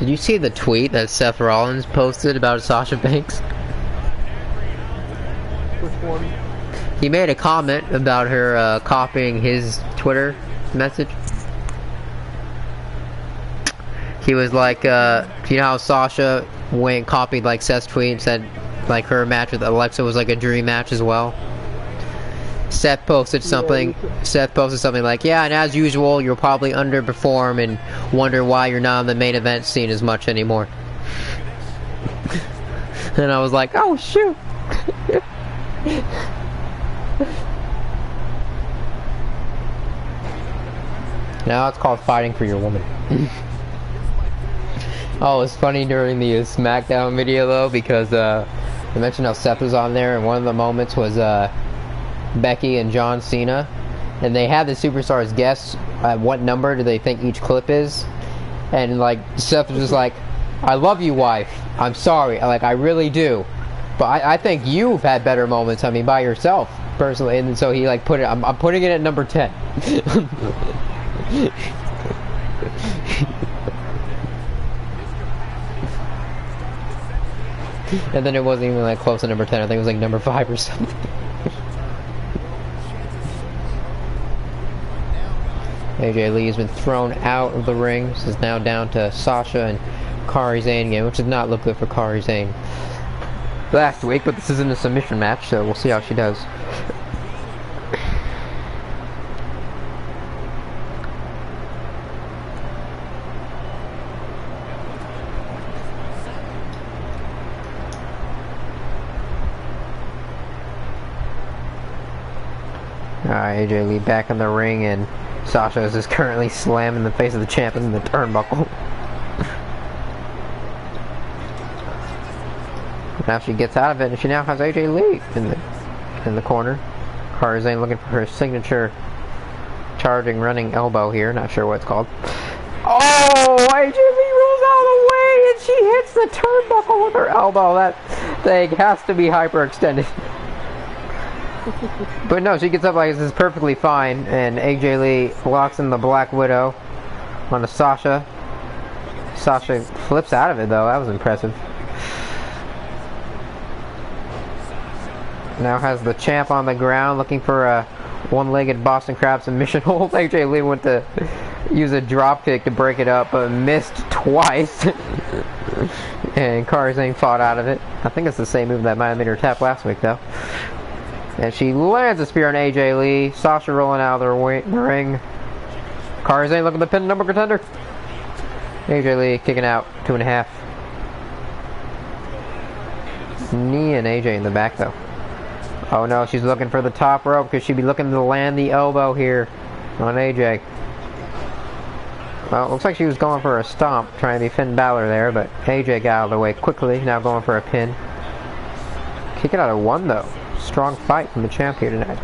Did you see the tweet that Seth Rollins posted about Sasha Banks? Which one? He made a comment about her copying his Twitter message. He was like, you know how Sasha went copied like Seth's tweet and said like her match with Alexa was like a dream match as well. Seth posted something. Seth posted something like, "Yeah, and as usual, you'll probably underperform and wonder why you're not on the main event scene as much anymore." And I was like, "Oh shoot!" Now it's called fighting for your woman. Oh, it's funny during the SmackDown video though because I mentioned how Seth was on there, and one of the moments was Becky and John Cena, and they had the superstars guess what number do they think each clip is, and like Seth was just like, "I love you, wife. I'm sorry. Like I really do, but I think you've had better moments. I mean, by yourself, personally." And so he like put it. I'm putting it at number 10. And then it wasn't even like close to number 10. I think it was like number 5 or something. AJ Lee has been thrown out of the ring. This is now down to Sasha and Kairi Sane again, which did not look good for Kairi Sane last week, but this isn't a submission match, so we'll see how she does. Alright, AJ Lee back in the ring, and Sasha is just currently slamming the face of the champion in the turnbuckle. Now she gets out of it, and she now has AJ Lee in the corner. Kairi Sane looking for her signature charging running elbow here. Not sure what it's called. Oh, AJ Lee rolls out of the way, and she hits the turnbuckle with her elbow. That thing has to be hyperextended. But no, she gets up like this is perfectly fine, and AJ Lee locks in the Black Widow onto Sasha. Sasha flips out of it though, that was impressive. Now has the champ on the ground looking for a one-legged Boston Crab submission hold. AJ Lee went to use a drop kick to break it up, but missed twice. And Kairi Sane fought out of it. I think it's the same move that might have made her tap last week though. And she lands a spear on AJ Lee. Sasha rolling out of the ring. Kairi Sane looking to pin number contender. AJ Lee kicking out 2.5. Knee and AJ in the back though. Oh no, she's looking for the top rope because she'd be looking to land the elbow here on AJ. Well, it looks like she was going for a stomp, trying to be Finn Balor there, but AJ got out of the way quickly. Now going for a pin. Kicking out of 1 though. Strong fight from the champ here tonight.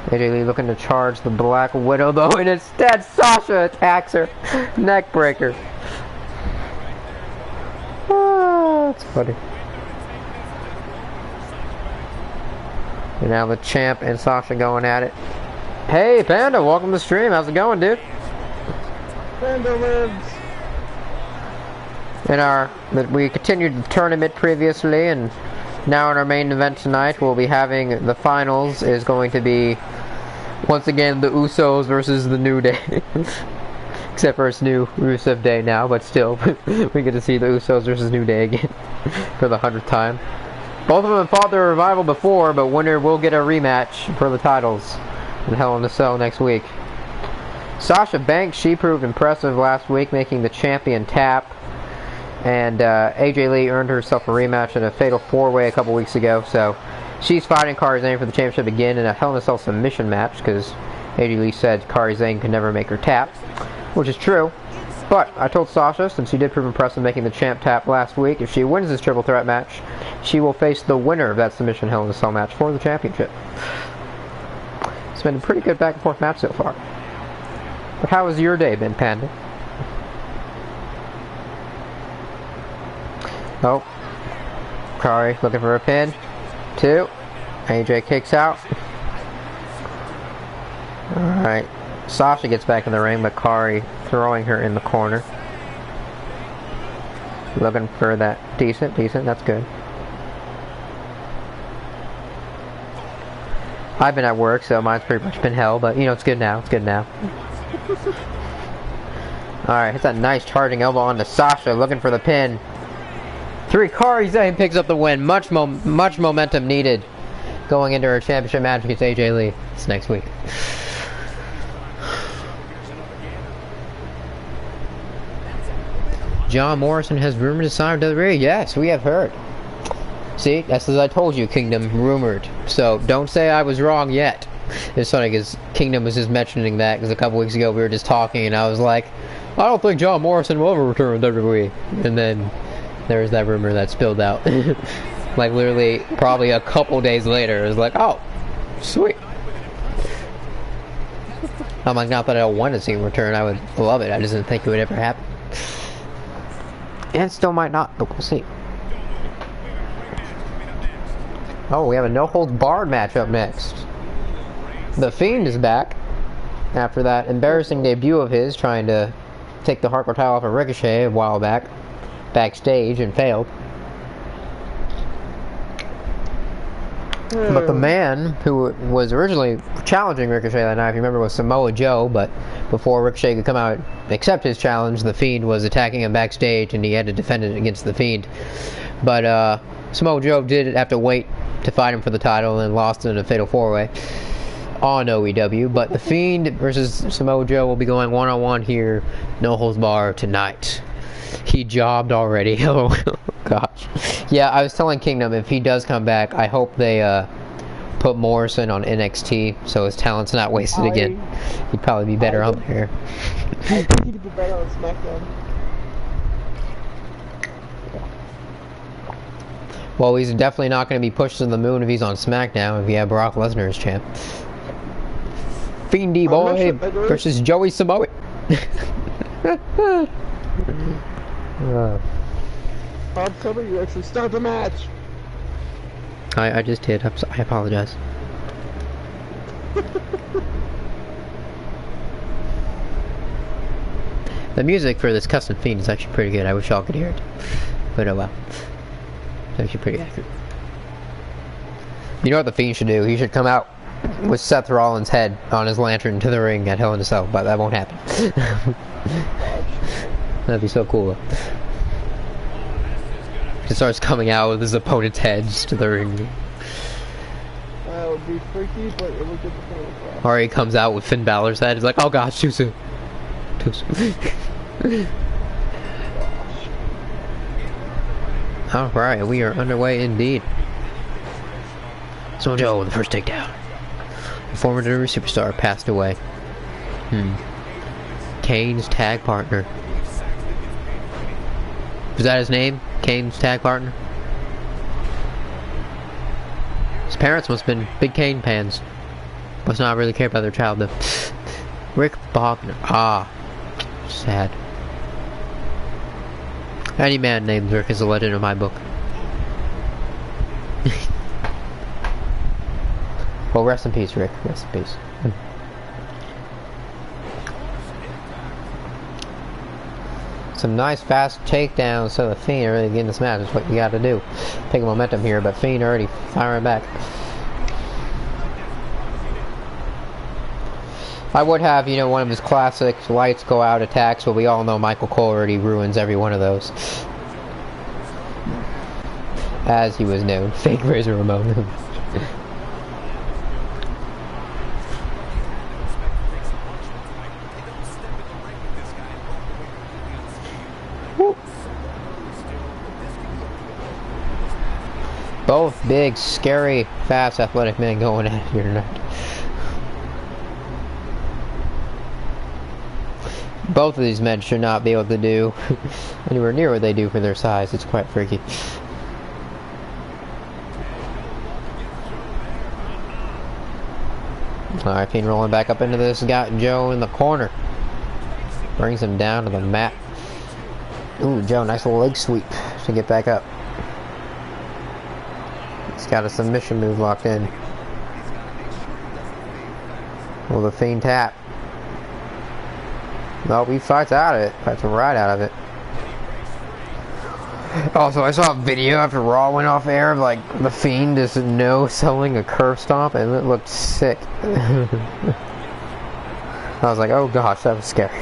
AJ Lee looking to charge the Black Widow though, and instead Sasha attacks her. Neck breaker. Oh, that's funny. And now the champ and Sasha going at it. Hey Panda, welcome to the stream. How's it going, dude? Panda lives. We continued the tournament previously, and now in our main event tonight we'll be having the finals is going to be once again the Usos versus the New Day. Except for it's new Rusev Day now, but still we get to see the Usos versus New Day again for the 100th time. Both of them have fought their revival before, but winner will get a rematch for the titles in Hell in a Cell next week. Sasha Banks, she proved impressive last week, making the champion tap. And AJ Lee earned herself a rematch in a Fatal 4-Way a couple weeks ago, so she's fighting Kairi Sane for the championship again in a Hell in a Cell submission match, because AJ Lee said Kairi Sane could never make her tap, which is true. But I told Sasha, since she did prove impressive making the champ tap last week, if she wins this triple threat match, she will face the winner of that submission Hell in a Cell match for the championship. It's been a pretty good back and forth match so far. But how has your day been, Panda? Oh, Kairi looking for a pin. 2. AJ kicks out. Alright. Sasha gets back in the ring, but Kairi throwing her in the corner. Looking for that decent, that's good. I've been at work, so mine's pretty much been hell, but you know, it's good now, Alright, hits that nice charging elbow onto Sasha, looking for the pin. 3 Karizane picks up the win. Much momentum needed going into her championship match against AJ Lee. It's next week. John Morrison has rumored to sign with WWE. Yes, we have heard. See, that's as I told you, Kingdom, rumored. So don't say I was wrong yet. It's funny because Kingdom was just mentioning that because a couple weeks ago we were just talking and I was like, I don't think John Morrison will ever return to WWE. And then there was that rumor that spilled out. Like literally probably a couple days later it was like, oh, sweet. I'm like, not that I don't want to see him return, I would love it, I just didn't think it would ever happen. And still might not, but we'll see. Oh, we have a no-holds-barred match up next. The Fiend is back after that embarrassing debut of his trying to take the hardcore title off of Ricochet a while back, backstage, and failed. But the man who was originally challenging Ricochet that night, if you remember, was Samoa Joe, but before Ricochet could come out and accept his challenge, the Fiend was attacking him backstage and he had to defend it against the Fiend. But Samoa Joe did have to wait to fight him for the title and lost in a fatal 4-way on OEW. But the Fiend versus Samoa Joe will be going one-on-one here, no holds barred tonight. He jobbed already. Oh gosh. Yeah, I was telling Kingdom if he does come back, I hope they put Morrison on NXT so his talent's not wasted again. He'd probably be better on there. I think he'd be better on SmackDown. Well, he's definitely not going to be pushed to the moon if he's on SmackDown if you have Brock Lesnar as champ. Fiendy Boy versus Joey Samoa. Bob, tell me you actually start the match. I just did. I apologize. The music for this custom Fiend is actually pretty good. I wish y'all could hear it. But oh well. It's actually pretty accurate. You know what the Fiend should do? He should come out with Seth Rollins' head on his lantern to the ring at Hell in a Cell, but that won't happen. That'd be so cool. He starts coming out with his opponent's heads to the ring. That would be freaky, but it would get the point across. Or he comes out with Finn Balor's head. He's like, oh gosh, too soon. Too soon. Alright, we are underway indeed. So Joe, the first takedown. The former WWE superstar passed away. Kane's tag partner. Was that his name? Kane's tag partner? His parents must have been big Kane fans. Must not really care about their child though. Rick Bogner. Ah. Sad. Any man named Rick is a legend in my book. Well, rest in peace, Rick. Rest in peace. Some nice fast takedowns, so the Fiend really getting this match is what you got to do. Take momentum here, but Fiend already firing back. I would have, you know, one of his classic lights go out attacks, but we all know Michael Cole already ruins every one of those. As he was known, fake Razor Ramon. Both big, scary, fast, athletic men going at it here tonight. Both of these men should not be able to do anywhere near what they do for their size. It's quite freaky. Alright, Fiend rolling back up into this. Got Joe in the corner. Brings him down to the mat. Ooh, Joe, nice little leg sweep to get back up. He's got a submission move locked in. Will the Fiend tap? Nope, he fights out of it. Fights right out of it. Also, I saw a video after Raw went off air of like the Fiend just no-selling a curve stomp, and it looked sick. I was like, oh gosh, that was scary.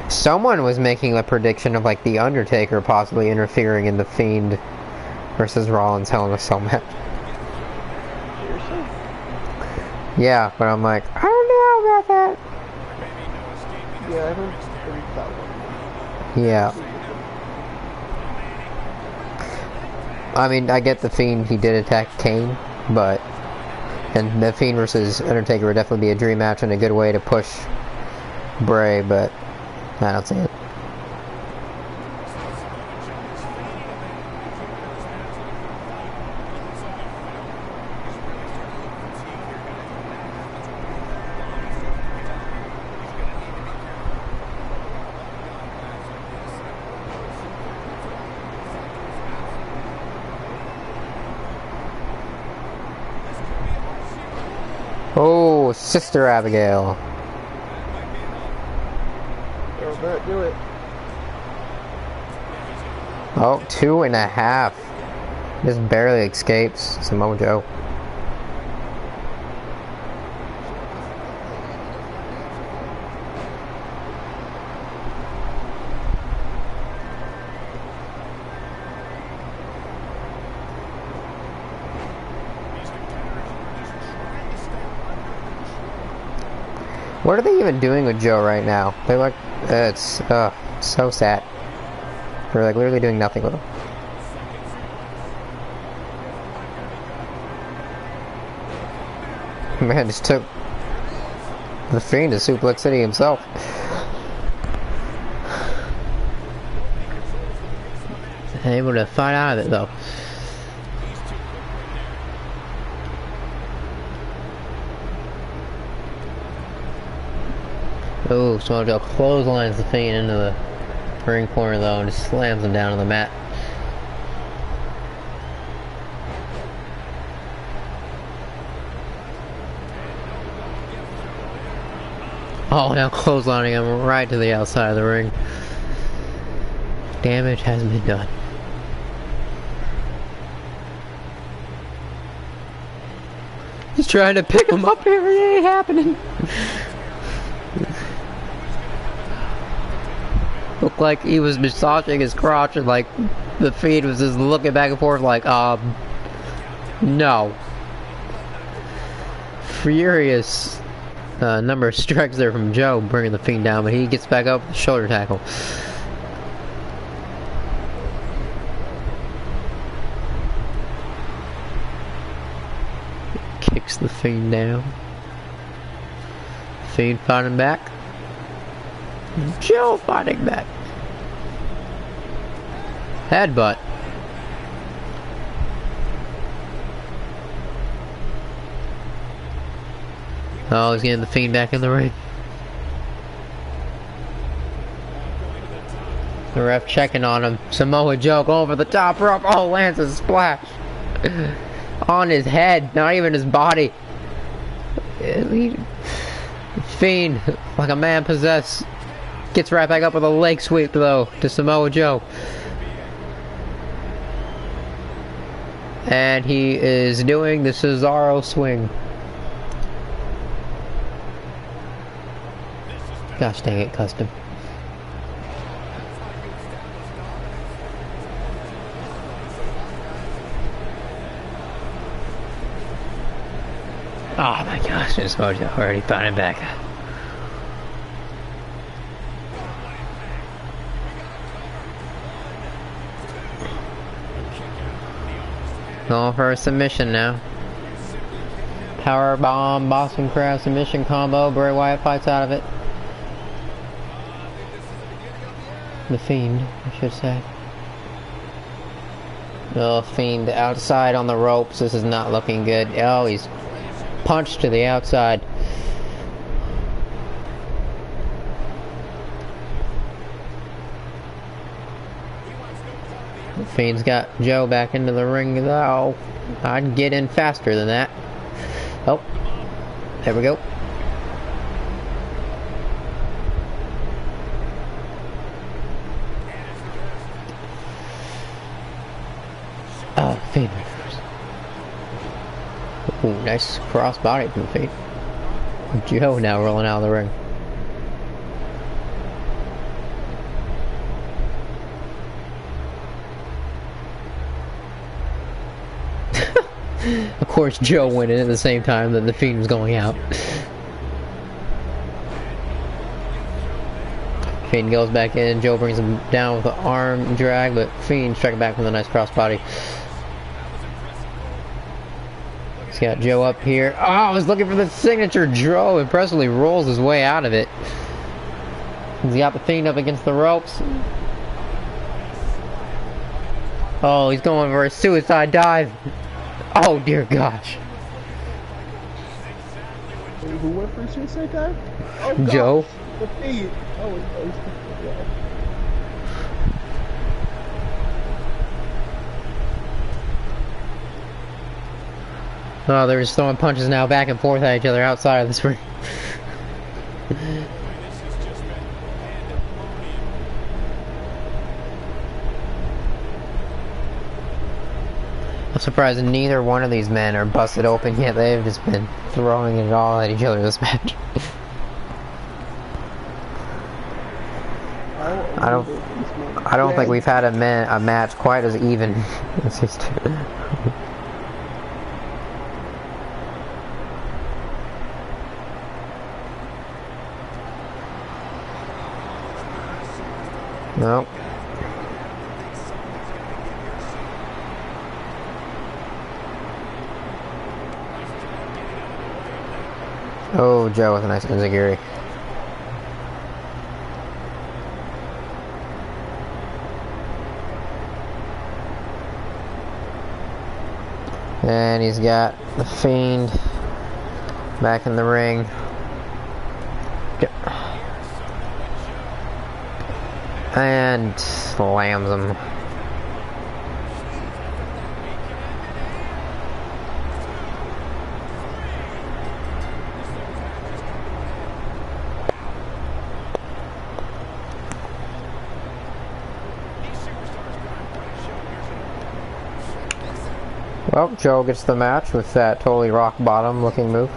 Someone was making a prediction of like the Undertaker possibly interfering in the Fiend versus Rollins Hell in a Cell match. Seriously? Yeah, but I'm like, I don't know about that. Yeah, I haven't think that one. Yeah. I mean, I get the Fiend, he did attack Kane, but... And the Fiend versus Undertaker would definitely be a dream match and a good way to push Bray, but I don't see it. Oh, Sister Abigail. Do it. Oh, 2.5. Just barely escapes Samoa Joe. What are they even doing with Joe right now? They're like, it's so sad. They're like literally doing nothing with him. Man, just took the Fiend to Suplex City himself. Able to fight out of it though. Oh, Samoa Joe clotheslines the Fiend into the ring corner though and just slams him down on the mat. Oh, now clotheslining him right to the outside of the ring. Damage has been done. He's trying to pick him up here, it ain't happening. Looked like he was massaging his crotch and like the Fiend was just looking back and forth like, no. Furious number of strikes there from Joe bringing the Fiend down, but he gets back up with the shoulder tackle. Kicks the Fiend down. Fiend fighting back. Joe fighting back. Headbutt. Oh, he's getting the Fiend back in the ring. The ref checking on him. Samoa Joe going over the top rope. Oh, lands a splash. On his head, not even his body. Fiend, like a man possessed, gets right back up with a leg sweep though to Samoa Joe. And he is doing the Cesaro swing. Gosh dang it, custom. Oh my gosh, this Mojo already found him back. Going for a submission now. Power bomb, Boston Crab submission combo. Bray Wyatt fights out of it. The Fiend, I should say. Oh, Fiend outside on the ropes. This is not looking good. Oh, he's punched to the outside. The Fiend's got Joe back into the ring though. I'd get in faster than that. Oh, there we go. Oh, Fiend reverse. Ooh, nice cross body from the Fiend. Joe now rolling out of the ring. Of course, Joe went in at the same time that the Fiend was going out. Fiend goes back in, Joe brings him down with an arm drag, but Fiend striking back with a nice crossbody. He's got Joe up here. Oh, I was looking for the signature. Joe impressively rolls his way out of it. He's got the Fiend up against the ropes. Oh, he's going for a suicide dive. Oh, dear gosh. Who went for a suicide dive? Oh, gosh. Joe. The Fiend. Oh, yeah. Oh, they're just throwing punches now back and forth at each other outside of this ring. I'm surprised neither one of these men are busted open yet. They've just been throwing it all at each other this match. I don't think we've had a match quite as even as these two. No. Oh, Joe with a nice enziguri. And he's got the Fiend back in the ring. And slams him. Well, Joe gets the match with that totally rock bottom looking move.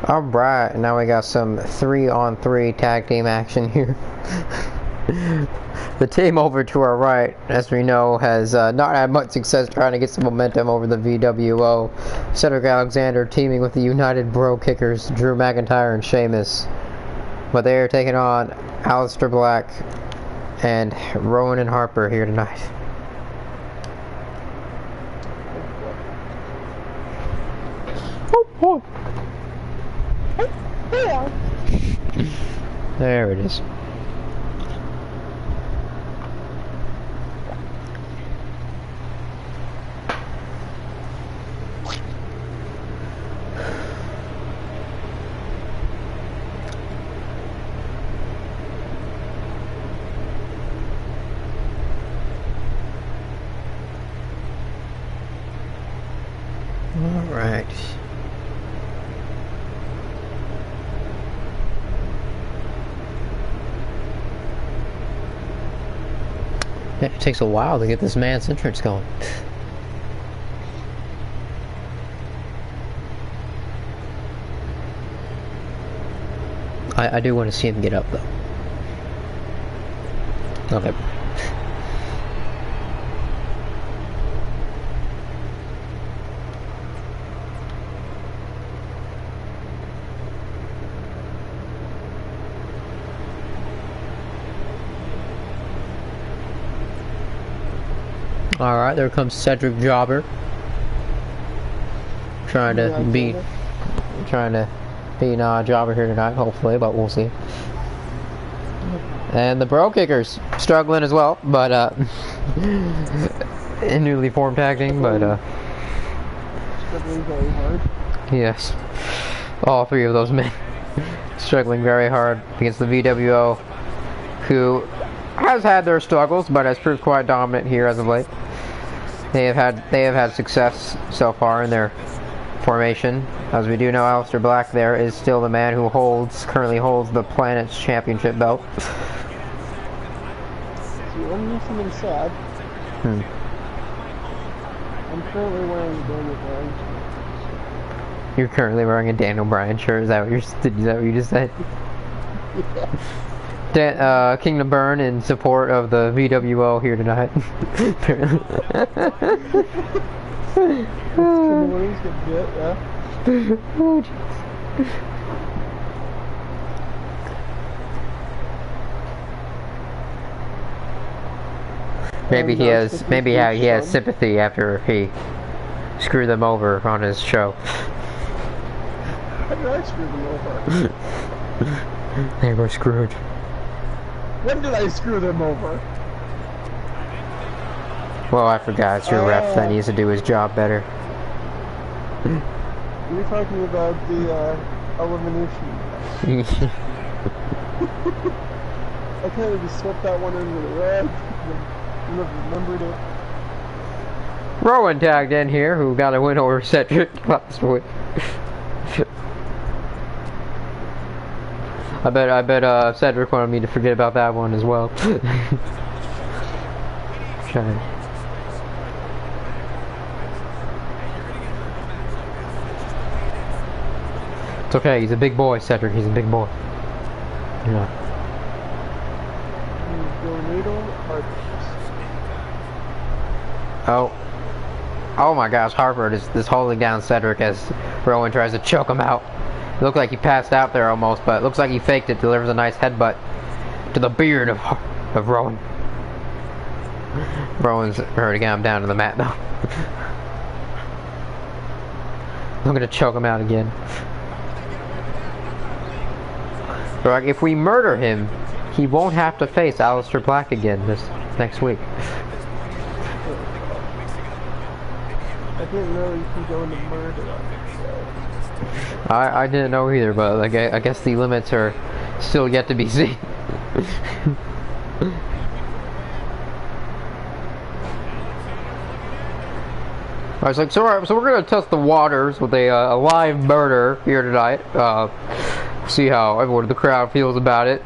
Alright, now we got some 3-on-3 tag team action here. The team over to our right, as we know, has not had much success trying to get some momentum over the VWO. Cedric Alexander teaming with the United Bro Kickers, Drew McIntyre and Sheamus. But they are taking on Aleister Black and Rowan and Harper here tonight. Oh, there it is. All right. It takes a while to get this man's entrance going. I do want to see him get up though. Okay. Alright, there comes Cedric Jobber. Trying to beat Jobber here tonight, hopefully, but we'll see. And the Bro Kickers struggling as well, but in newly formed tag team, but Struggling very hard. yes. All three of those men struggling very hard against the VWO, who has had their struggles, but has proved quite dominant here as of late. They have had success so far in their formation. As we do know, Aleister Black there is still the man who currently holds the Planet's championship belt. See, I'm doing something sad. I'm I'm currently wearing a Daniel Bryan shirt. You're currently wearing a Daniel Bryan shirt. Is that what you just said? Yeah. Kingdomburn in support of the VWO here tonight. Cannoli's get bit, yeah. Oh, jeez. Maybe he has sympathy after he screwed them over on his show. How did I screw them over? They were screwed. When did I screw them over? Well, I forgot. It's your ref that needs to do his job better. You're talking about the elimination. I kind of just swept that one under the rug. Remembered it. Rowan tagged in here, who got a win over Cedric last week. I bet Cedric wanted me to forget about that one as well. Okay. It's okay, he's a big boy, Cedric, he's a big boy. Yeah. Oh my gosh, Harvard is holding down Cedric as Rowan tries to choke him out. It looked like he passed out there almost, but it looks like he faked it, delivers a nice headbutt to the beard of Rowan. Rowan's hurt to get him down to the mat though. I'm gonna choke him out again. But like, if we murder him, he won't have to face Aleister Black again this next week. I didn't know you could go into murder on it, I didn't know either, but like I guess the limits are still yet to be seen. I was like, so we're gonna test the waters with a live murder here tonight. See how everyone in the crowd feels about it.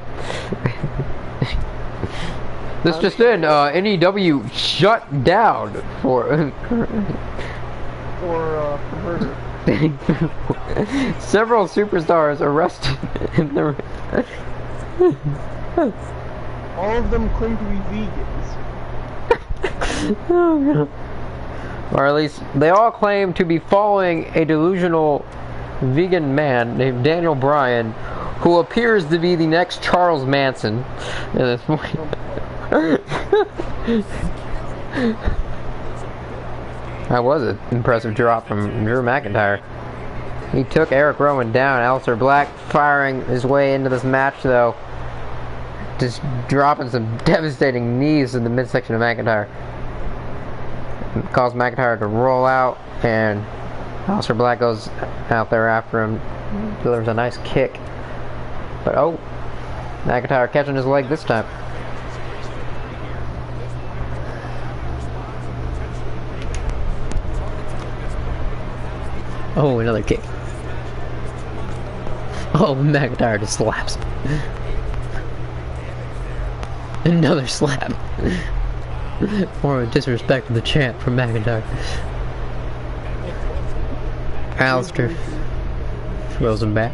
This just in, NEW shut down for murder. Several superstars arrested in the All of them claim to be vegans. Oh, no. Or at least they all claim to be following a delusional vegan man named Daniel Bryan, who appears to be the next Charles Manson at this point. That was an impressive drop from Drew McIntyre. He took Eric Rowan down. Aleister Black firing his way into this match though, just dropping some devastating knees in the midsection of McIntyre. It caused McIntyre to roll out, and Aleister Black goes out there after him, delivers a nice kick. But oh, McIntyre catching his leg this time. Oh, another kick. Oh, McIntyre just slaps. Another slap. More of a disrespect to the champ from McIntyre. Aleister throws him back.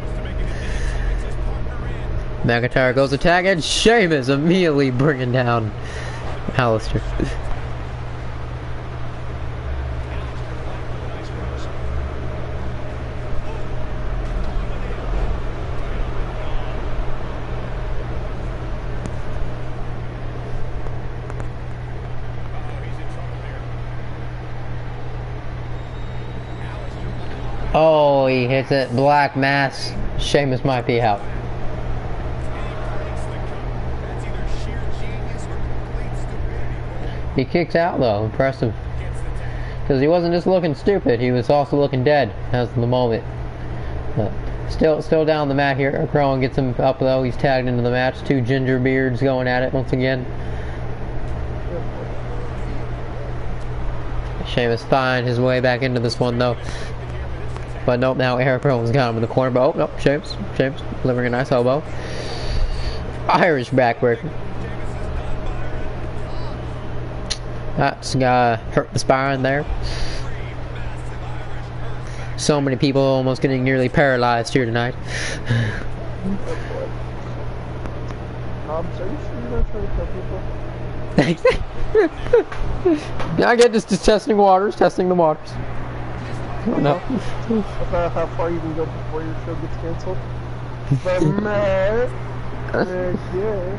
McIntyre goes to tag, and Sheamus immediately bringing down Aleister. Oh, he hits it. Black mass. Sheamus might be out. He kicks out though. Impressive. Because he wasn't just looking stupid, he was also looking dead as of the moment. But still down the mat here. Rowan gets him up though. He's tagged into the match. Two ginger beards going at it once again. Sheamus finding his way back into this one though. But nope, now Eric Rowan's got him in the corner. But oh, nope, Sheamus delivering a nice elbow. Irish backbreaker. That's gonna hurt the spine there. So many people almost getting nearly paralyzed here tonight. Are you sure you're not trying to kill people? Yeah, I get just testing the waters. Oh, no. About how far you can go before your show gets canceled. But man, yeah.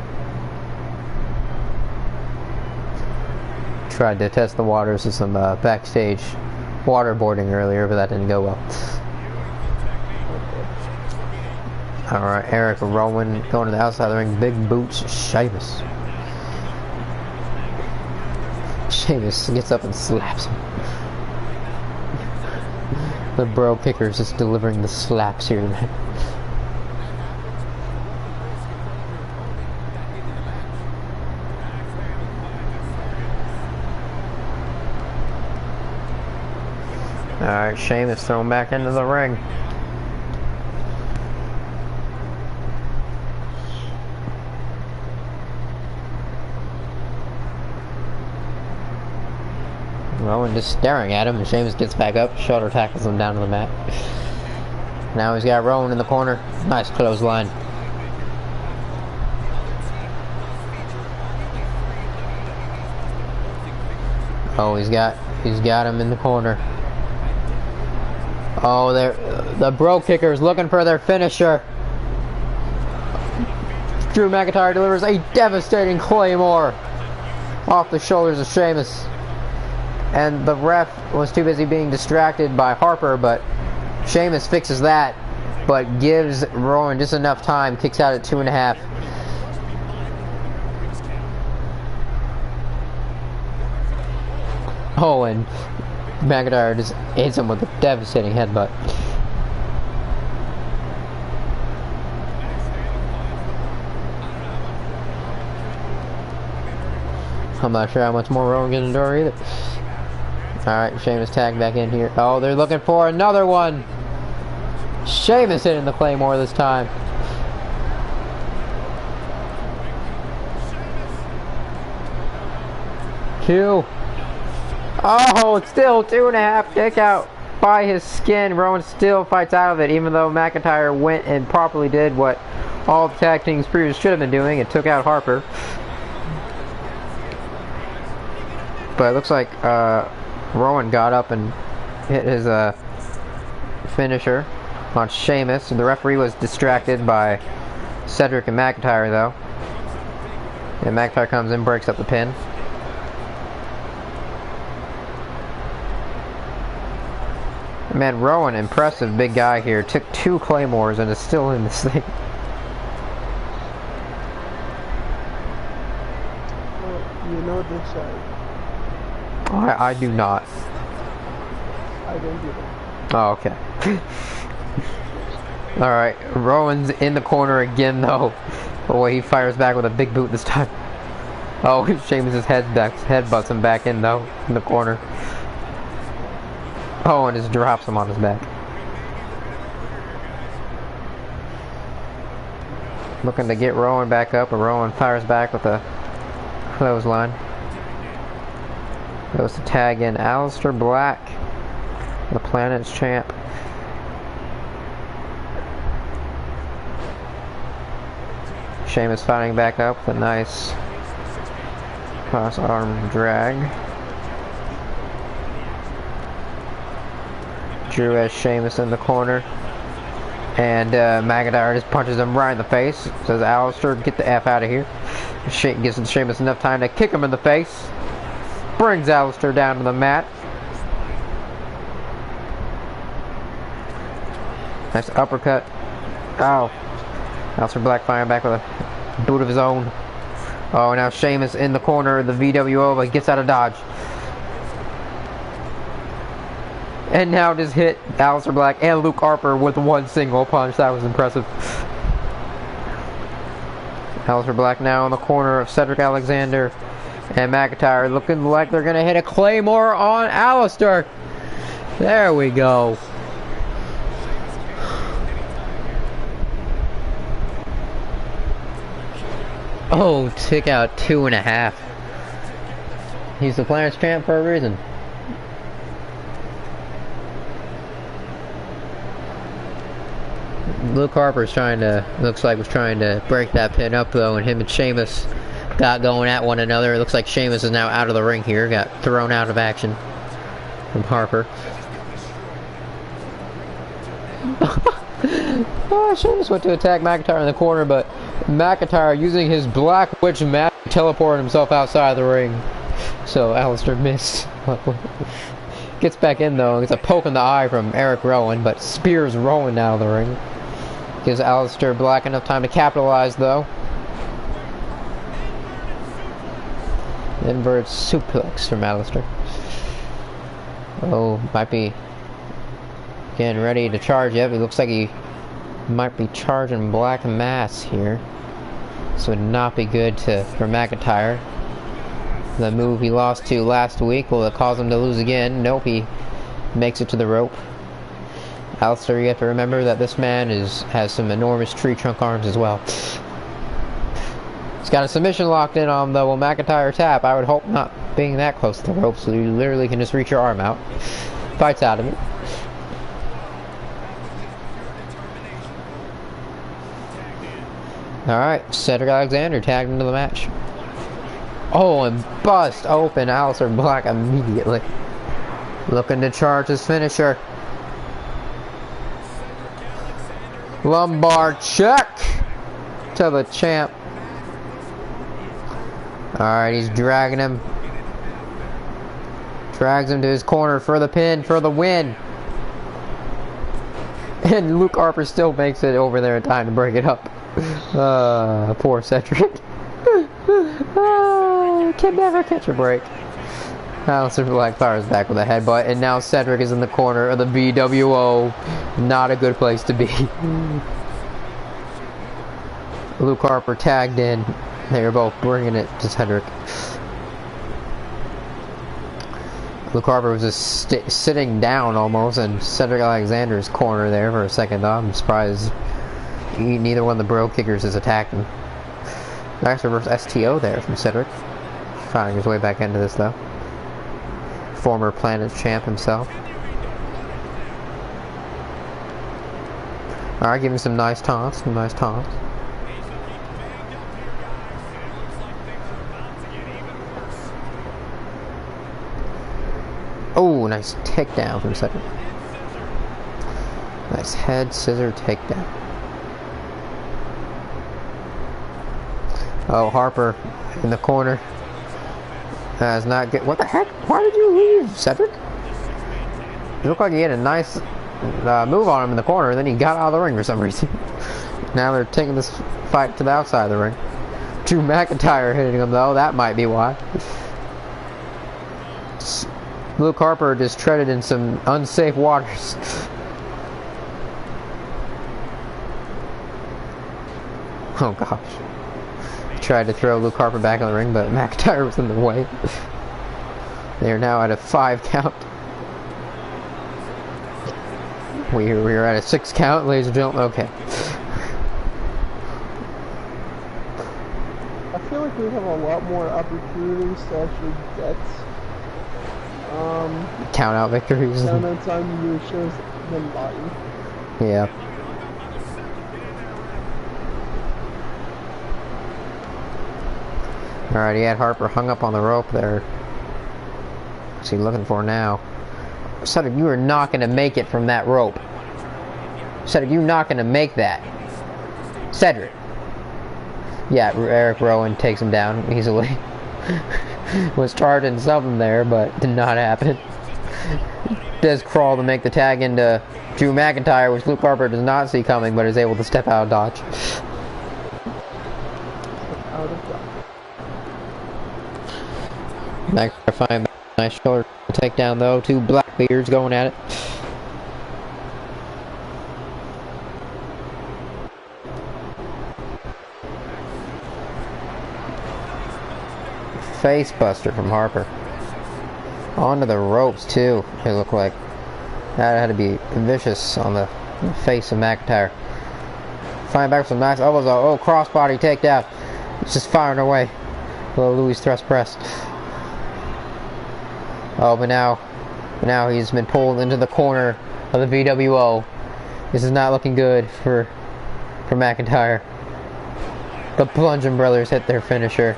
Tried to test the waters with some backstage waterboarding earlier, but that didn't go well. Alright, Eric Rowan going to the outside of the ring. Big boots, Sheamus. Sheamus gets up and slaps him. The bro kickers just delivering the slaps here tonight. Alright, Sheamus thrown back into the ring. Rowan just staring at him, and Sheamus gets back up, shoulder tackles him down to the mat. Now he's got Rowan in the corner. Nice clothesline. Oh, he's got him in the corner. Oh, the bro kickers looking for their finisher. Drew McIntyre delivers a devastating Claymore off the shoulders of Sheamus. And the ref was too busy being distracted by Harper, but Sheamus fixes that, but gives Rowan just enough time, kicks out at 2.5. Oh, and McIntyre just hits him with a devastating headbutt. I'm not sure how much more Rowan can endure either. Alright, Sheamus tagged back in here. Oh, they're looking for another one! Sheamus hitting the Claymore this time. Two. Oh, it's still 2.5. Kick out by his skin. Rowan still fights out of it, even though McIntyre went and properly did what all the tag teams previous should have been doing and took out Harper. But it looks like Rowan got up and hit his finisher on Sheamus. The referee was distracted by Cedric and McIntyre, though. And McIntyre comes in, breaks up the pin. Man, Rowan, impressive big guy here. Took 2 Claymores and is still in this thing. Well, you know what they say. I do not. I don't either. Oh, okay. Alright, Rowan's in the corner again, though. Oh, he fires back with a big boot this time. Oh, Sheamus' headbutts him back in, though, in the corner. Oh, and just drops him on his back. Looking to get Rowan back up, and Rowan fires back with a clothesline. Goes to tag in Aleister Black, the Planet's champ. Sheamus fighting back up with a nice cross arm drag. Drew has Sheamus in the corner. And McIntyre just punches him right in the face. Says, Aleister, get the F out of here. Gives Sheamus enough time to kick him in the face. Brings Aleister down to the mat. Nice uppercut. Oh. Aleister Black firing back with a boot of his own. Oh, now Sheamus in the corner of the VWO, but gets out of dodge. And now just hit Aleister Black and Luke Harper with one single punch. That was impressive. Aleister Black now in the corner of Cedric Alexander and McIntyre, looking like they're going to hit a Claymore on Aleister. There we go. Oh, took out 2.5. He's the Planet's champ for a reason. Luke Harper's trying to, looks like was trying to break that pin up though, and him and Sheamus got going at one another. It looks like Sheamus is now out of the ring here, got thrown out of action from Harper. Oh, Sheamus went to attack McIntyre in the corner, but McIntyre, using his Black Witch magic, teleported himself outside of the ring. So Alistair missed. Gets back in though, gets a poke in the eye from Eric Rowan, but spears Rowan out of the ring. Gives Alistair Black enough time to capitalize though. Inverted suplex from Alistair. Oh, might be getting ready to charge. Yep, it looks like he might be charging Black Mass here. This would not be good for McIntyre. The move he lost to last week, will it cause him to lose again? Nope, he makes it to the rope. Alistair, you have to remember that this man has some enormous tree trunk arms as well. He's got a submission locked in on him though. Will McIntyre tap? I would hope not, being that close to the rope, so you literally can just reach your arm out. Fights out of it. Alright, Cedric Alexander tagged into the match. Oh, and bust open Alistair Black immediately. Looking to charge his finisher. Lumbar check to the champ. Alright, he's dragging him. Drags him to his corner for the pin, for the win. And Luke Harper still makes it over there in time to break it up. Poor Cedric. Can never catch a break. Alistair Black fires back with a headbutt, and now Cedric is in the corner of the BWO. Not a good place to be. Luke Harper tagged in. They were both bringing it to Cedric. Luke Harper was just sitting down almost in Cedric Alexander's corner there for a second though. I'm surprised neither one of the bro kickers is attacking. Nice reverse STO there from Cedric. Finding his way back into this though. Former Planet champ himself. Alright, giving some nice taunts, Oh, nice takedown from Cedric. Nice head scissor takedown. Oh, Harper in the corner. That's not good. What the heck? Why did you leave, Cedric? It looked like he had a nice move on him in the corner, and then he got out of the ring for some reason. Now they're taking this fight to the outside of the ring. Drew McIntyre hitting him, though. That might be why. Luke Harper just treaded in some unsafe waters. Oh, gosh. Tried to throw Luke Harper back in the ring, but McIntyre was in the way. They are now at a 5 count. We're at a 6 count, ladies and gentlemen. Okay. I feel like we have a lot more opportunities to actually get count out victories. Count out time new shows than mine. Yeah. Alright, he had Harper hung up on the rope there. What's he looking for now? Cedric, you are not going to make it from that rope. Cedric, you're not going to make that. Cedric. Yeah, Eric Rowan takes him down easily. Was charging something there, but did not happen. Does crawl to make the tag into Drew McIntyre, which Luke Harper does not see coming, but is able to step out of dodge. McIntyre finds a nice shoulder takedown though. Two Blackbeards going at it. Face buster from Harper. Onto the ropes too, it looked like. That had to be vicious on the face of McIntyre. Flying back with some nice elbows. Oh, crossbody takedown. It's just firing away. Little Louis thrust press. Oh, but now he's been pulled into the corner of the VWO. This is not looking good for McIntyre. The Bludgeon Brothers hit their finisher.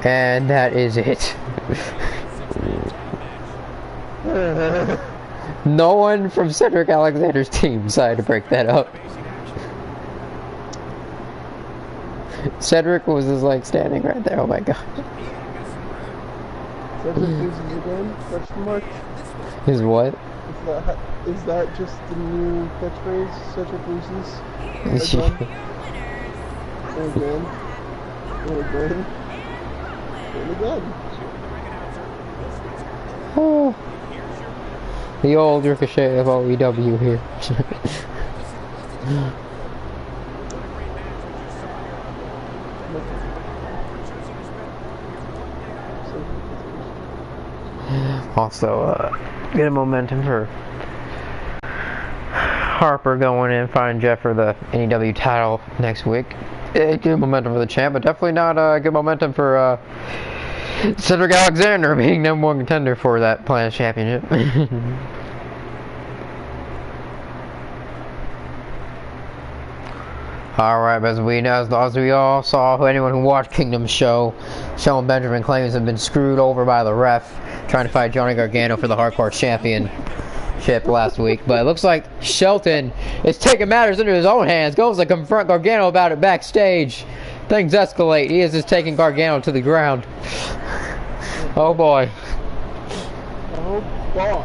And that is it. No one from Cedric Alexander's team decided to break that up. Cedric was just like standing right there. Oh my god. Cedric loses again? Question mark? His what? Is that just the new catchphrase? Cedric loses again? And again? And again? And again? Oh. The old ricochet of OEW here. Also, good momentum for Harper going in, finding Jeff for the NEW title next week. Good momentum for the champ, but definitely not good momentum for Cedric Alexander being #1 contender for that Planet Championship. Alright, as we all saw, anyone who watched Kingdom's show, Shelton Benjamin claims have been screwed over by the ref trying to fight Johnny Gargano for the Hardcore Championship last week. But it looks like Shelton is taking matters into his own hands, goes to confront Gargano about it backstage. Things escalate. He is just taking Gargano to the ground. Oh boy. Oh boy.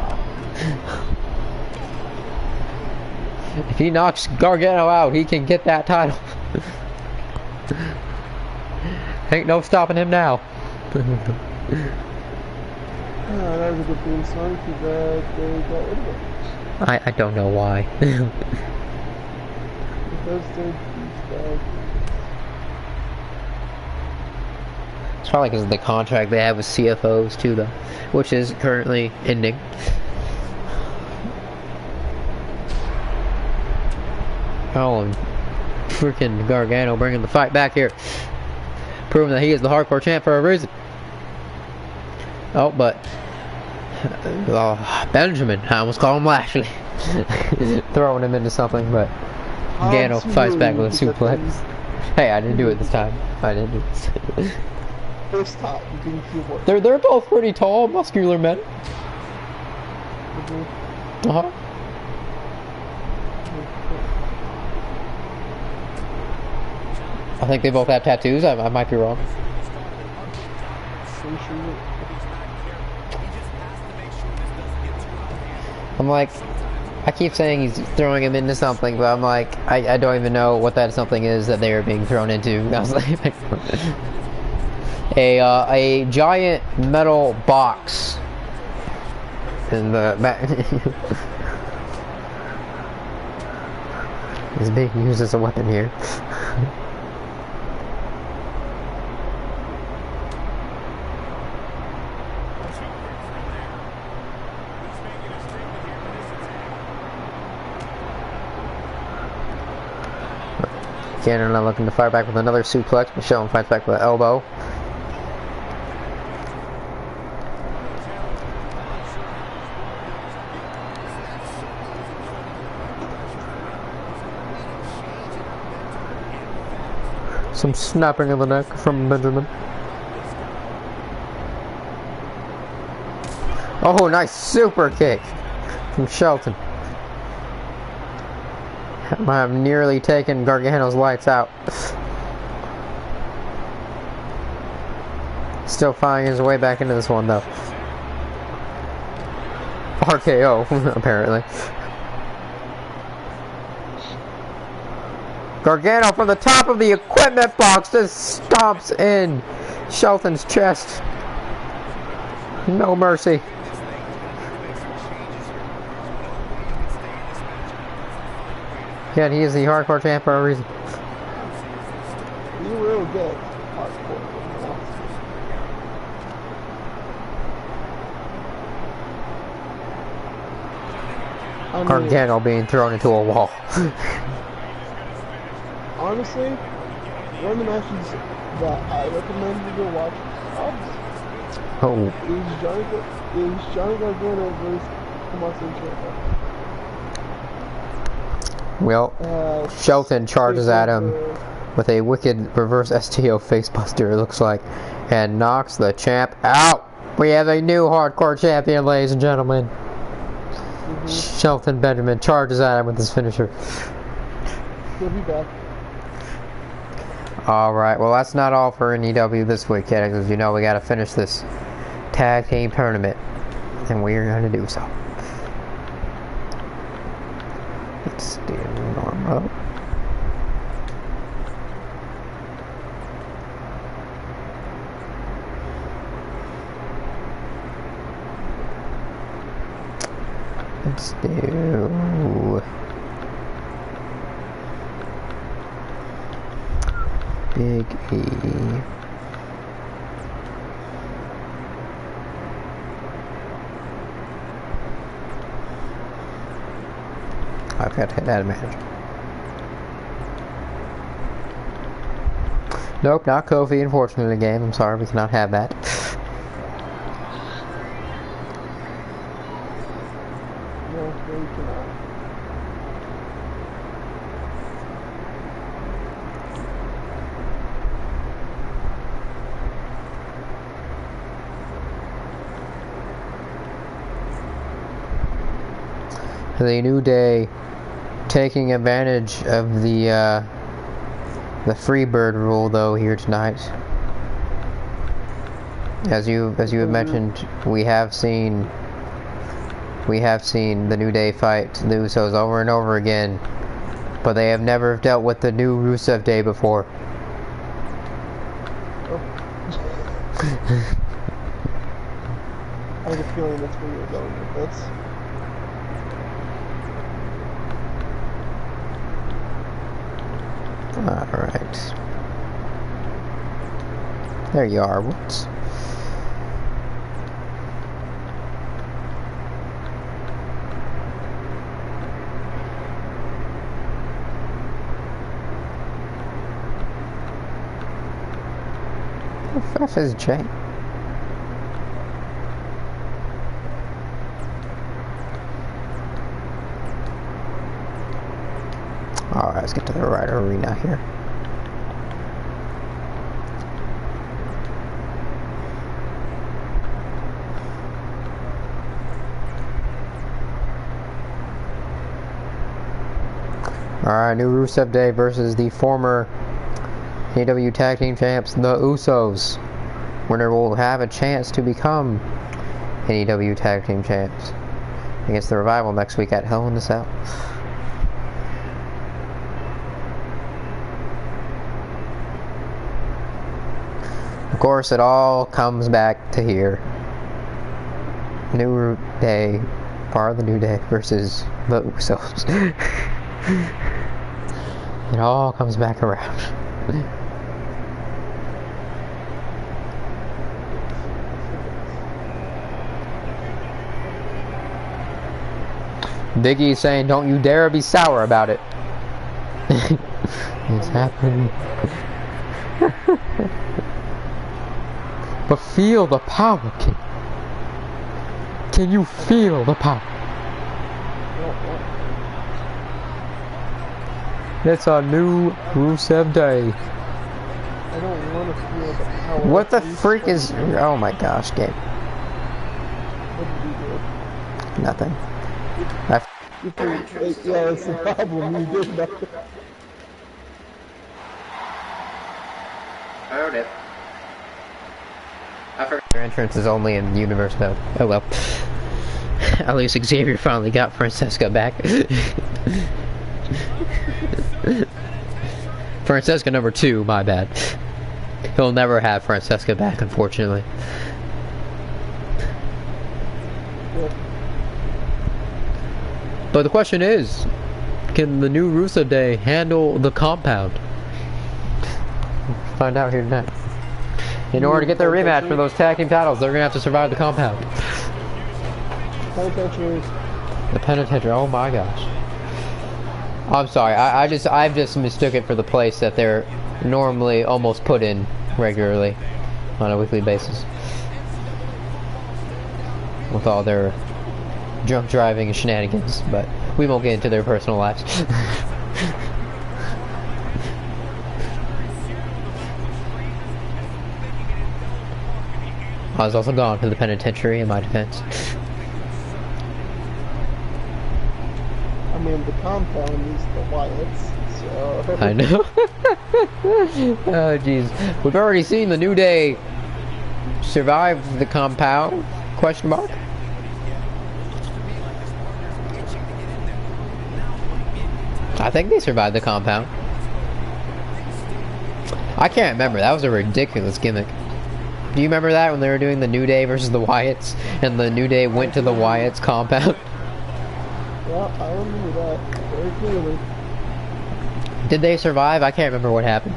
If he knocks Gargano out, he can get that title. Ain't no stopping him now. That was a good theme song. Too bad they got rid of it. I don't know why. Because they're douchebags. It's probably because of the contract they have with CFOs too, though, which is currently ending. Oh, and freaking Gargano bringing the fight back here, proving that he is the Hardcore champ for a reason. Oh, but Benjamin, I almost called him Lashley, throwing him into something, but Gargano fights back with a suplex. Hey, I didn't do it this time. I didn't do this. First time, you didn't feel what? They're both pretty tall, muscular men. Uh-huh. I think they both have tattoos. I might be wrong. I'm like, I keep saying he's throwing him into something, but I'm like, I don't even know what that something is that they are being thrown into. I was like, a giant metal box in the back is being used as a weapon here. Cannon looking to fire back with another suplex. Michelle fights back with an elbow. Some snapping of the neck from Benjamin. Oh, nice super kick from Shelton. I'm nearly taking Gargano's lights out. Still finding his way back into this one though. RKO, apparently. Gargano from the top of the equipment box just stomps in Shelton's chest. No mercy. Again, he is the Hardcore champ for a reason. You will get hardcore. Gargano being thrown into a wall. Honestly, one of the matches that I recommend you go watch Oh. Is Johnny Gargano versus Tommaso Ciampa? Well, Shelton charges at him with a wicked reverse STO facebuster, it looks like, and knocks the champ out. We have a new hardcore champion, ladies and gentlemen. Shelton Benjamin charges at him with his finisher. He'll be back. Alright, well that's not all for NEW this week yet, because you know we gotta finish this tag team tournament. And we are gonna do so. Let's do normal. Let's do Big E. I've got to hit that manager. Nope, not Kofi, unfortunately, in the game. I'm sorry, we cannot have that. No, we cannot. The New Day taking advantage of the Freebird rule though here tonight. As you had mentioned, we have seen the New Day fight the Usos over and over again, but they have never dealt with the new Rusev Day before. Oh. I have a feeling that's where you're going with this. Alright. There you are, Woods. What the F is Jay? Alright, let's get to the right arena here. Alright, new Rusev Day versus the former AEW Tag Team Champs, the Usos. Winner will have a chance to become AEW Tag Team Champs against the Revival next week at Hell in a Cell. Of course, it all comes back to here. New Day, part of the New Day versus the Usos. It all comes back around. Diggy saying, "Don't you dare be sour about it." It's happening. But feel the power, King. Can you feel the power? It's a new Rusev Day. I don't want to feel the power. What the freak is... Oh my gosh, game. What did you do? Nothing. Yeah, that's the problem. You did nothing. I heard it. I forgot your entrance is only in the universe mode. Oh well. At least Xavier finally got Francesca back. Francesca number 2, my bad. He'll never have Francesca back, unfortunately. But the question is, can the new Rusev Day handle the compound? Find out here tonight. In order to get their rematch for those tag team titles, they're gonna have to survive the compound. Penitentiary. The penitentiary. Oh my gosh. I'm sorry. I've just mistook it for the place that they're normally almost put in regularly on a weekly basis. with all their drunk driving and shenanigans, but we won't get into their personal lives. I was also gone to the penitentiary in my defense. I mean, the compound is the Wyatts, so... I know. Oh, jeez. We've already seen the New Day survive the compound? Question mark? I think they survived the compound. I can't remember. That was a ridiculous gimmick. Do you remember that when they were doing the New Day versus the Wyatts, and the New Day went to the Wyatts compound? Yeah, I remember that very clearly. Did they survive? I can't remember what happened.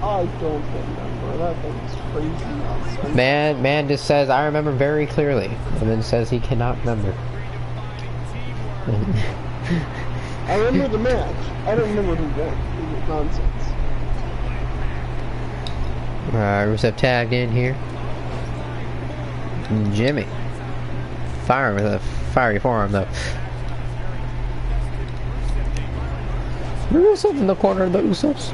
I don't remember. That thing is crazy nonsense. Man just says, I remember very clearly, and then says he cannot remember. I remember the match. I don't remember who won. It was nonsense. Rusev tagged in here. And Jimmy. Firing with a fiery forearm, though. Rusev in the corner of the Usos.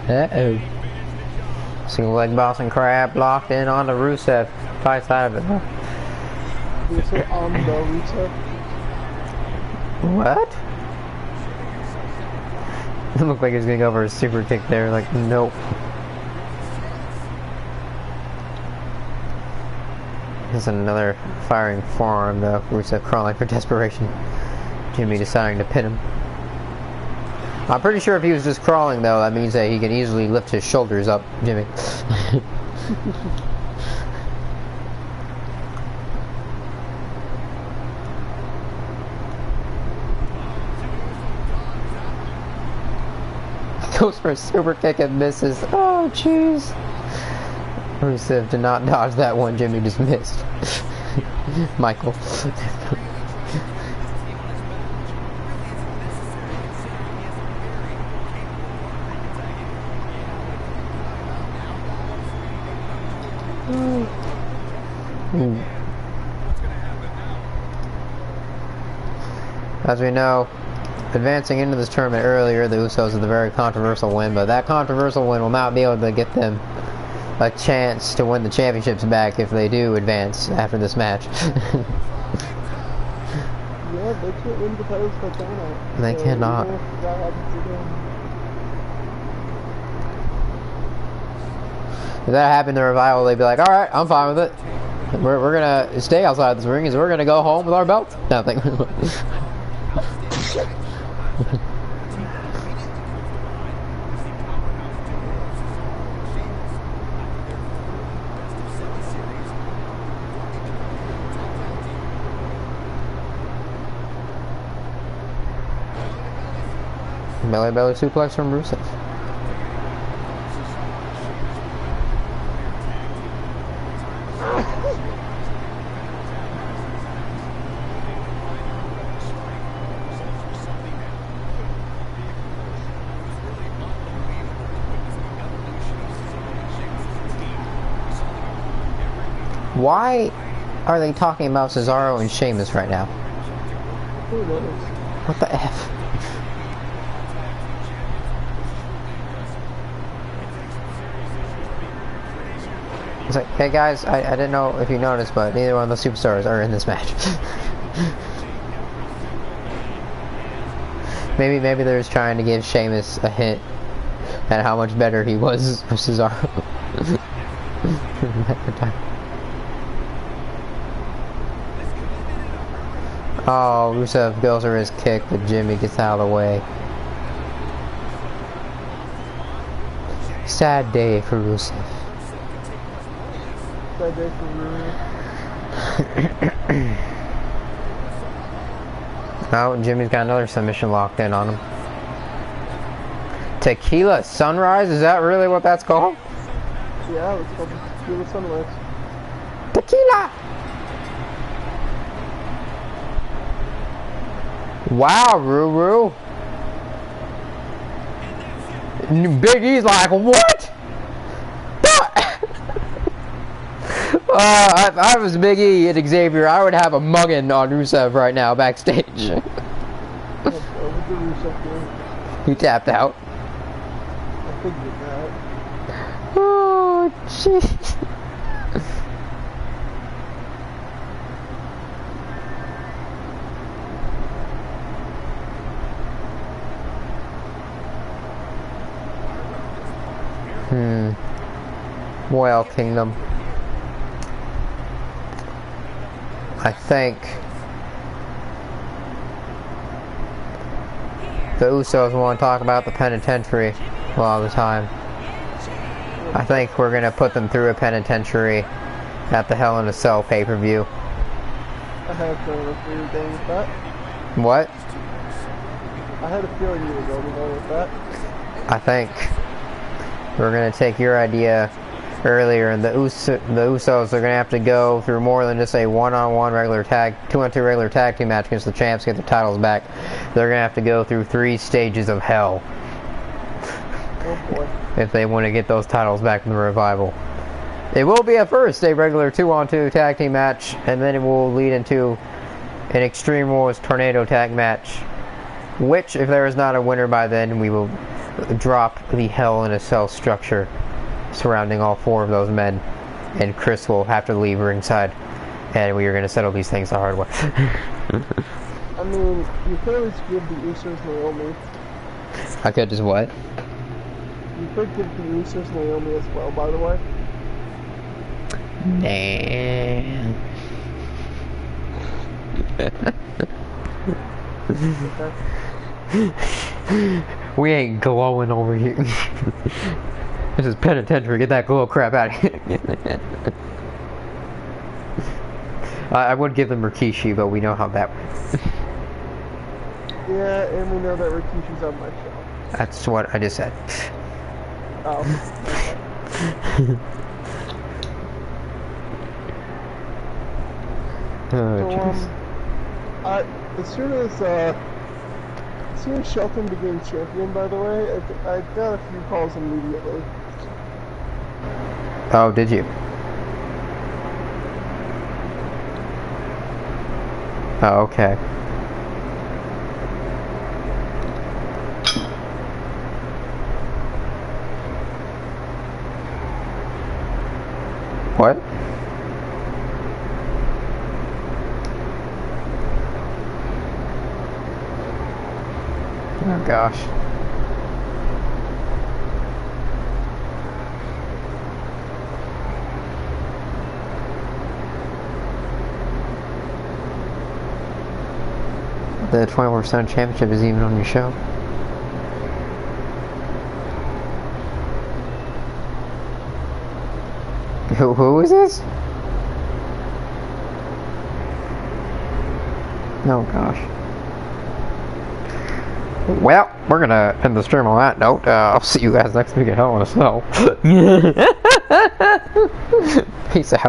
Uh-oh. Single leg Boston Crab locked in on the Rusev. Right side of it. Rusev on the Rusev. What? It looked like he was gonna go for a super kick there. Like, nope. There's another firing forearm though. Rusev crawling for desperation. Jimmy deciding to pin him. I'm pretty sure if he was just crawling, though, that means that he can easily lift his shoulders up, Jimmy. Goes for a super kick and misses. Oh, jeez. Rusev did not dodge that one. Jimmy just missed. Michael. As we know, advancing into this tournament earlier, the Usos had a very controversial win, but that controversial win will not be able to get them a chance to win the championships back if they do advance after this match. Yeah, they can't win the titles by count out. They cannot. If that happened in the Revival, they'd be like, alright, I'm fine with it. We're gonna stay outside this ring, so we're gonna go home with our belts. Nothing. Belly suplex from Rusev. Why are they talking about Cesaro and Sheamus right now? Who knows? What the F? It's like, hey guys, I didn't know if you noticed, but neither one of the superstars are in this match. maybe they're just trying to give Sheamus a hint at how much better he was with Cesaro. Oh, Rusev goes for his kick, but Jimmy gets out of the way. Sad day for Rusev. Sad day for Rusev. Oh, Jimmy's got another submission locked in on him. Tequila Sunrise? Is that really what that's called? Yeah, it's called Tequila Sunrise. Tequila! Wow, Ruru. Big E's like, what? If I was Big E and Xavier, I would have a muggin on Rusev right now backstage. He tapped out. I figured that. Oh, jeez. Well, Kingdom. I think the Usos want to talk about the penitentiary a lot of the time. I think we're gonna put them through a penitentiary at the Hell in a Cell pay-per-view. I had a feeling you were going with that. What? I had a feeling you were going with that. I think we're gonna take your idea earlier, and the Usos are gonna have to go through more than just a one-on-one regular tag, 2-on-2 regular tag team match against the champs, get their titles back. They're gonna have to go through 3 stages of hell. Oh boy. If they want to get those titles back from the Revival. It will be at first a regular 2-on-2 tag team match, and then it will lead into an Extreme Rules Tornado tag match, which, if there is not a winner by then, we will drop the Hell in a Cell structure surrounding all 4 of those men, and Chris will have to leave ringside, and we are going to settle these things the hard way. I mean, you could always give the Usos Naomi. I could just what? You could give the Usos Naomi as well, by the way. Damn. We ain't glowing over here. This is penitentiary. Get that glow crap out of here. I would give them Rikishi, but we know how that works. Yeah, and we know that Rikishi's on my show. That's what I just said. Oh. Oh, as soon as Shelton became champion, by the way, I got a few calls immediately. oh, did you? Oh, okay. What? Oh gosh. The 24/7 championship is even on your show. Who is this? Oh gosh. Well, we're gonna end the stream on that note. I'll see you guys next week at Hell in a Cell. Peace out.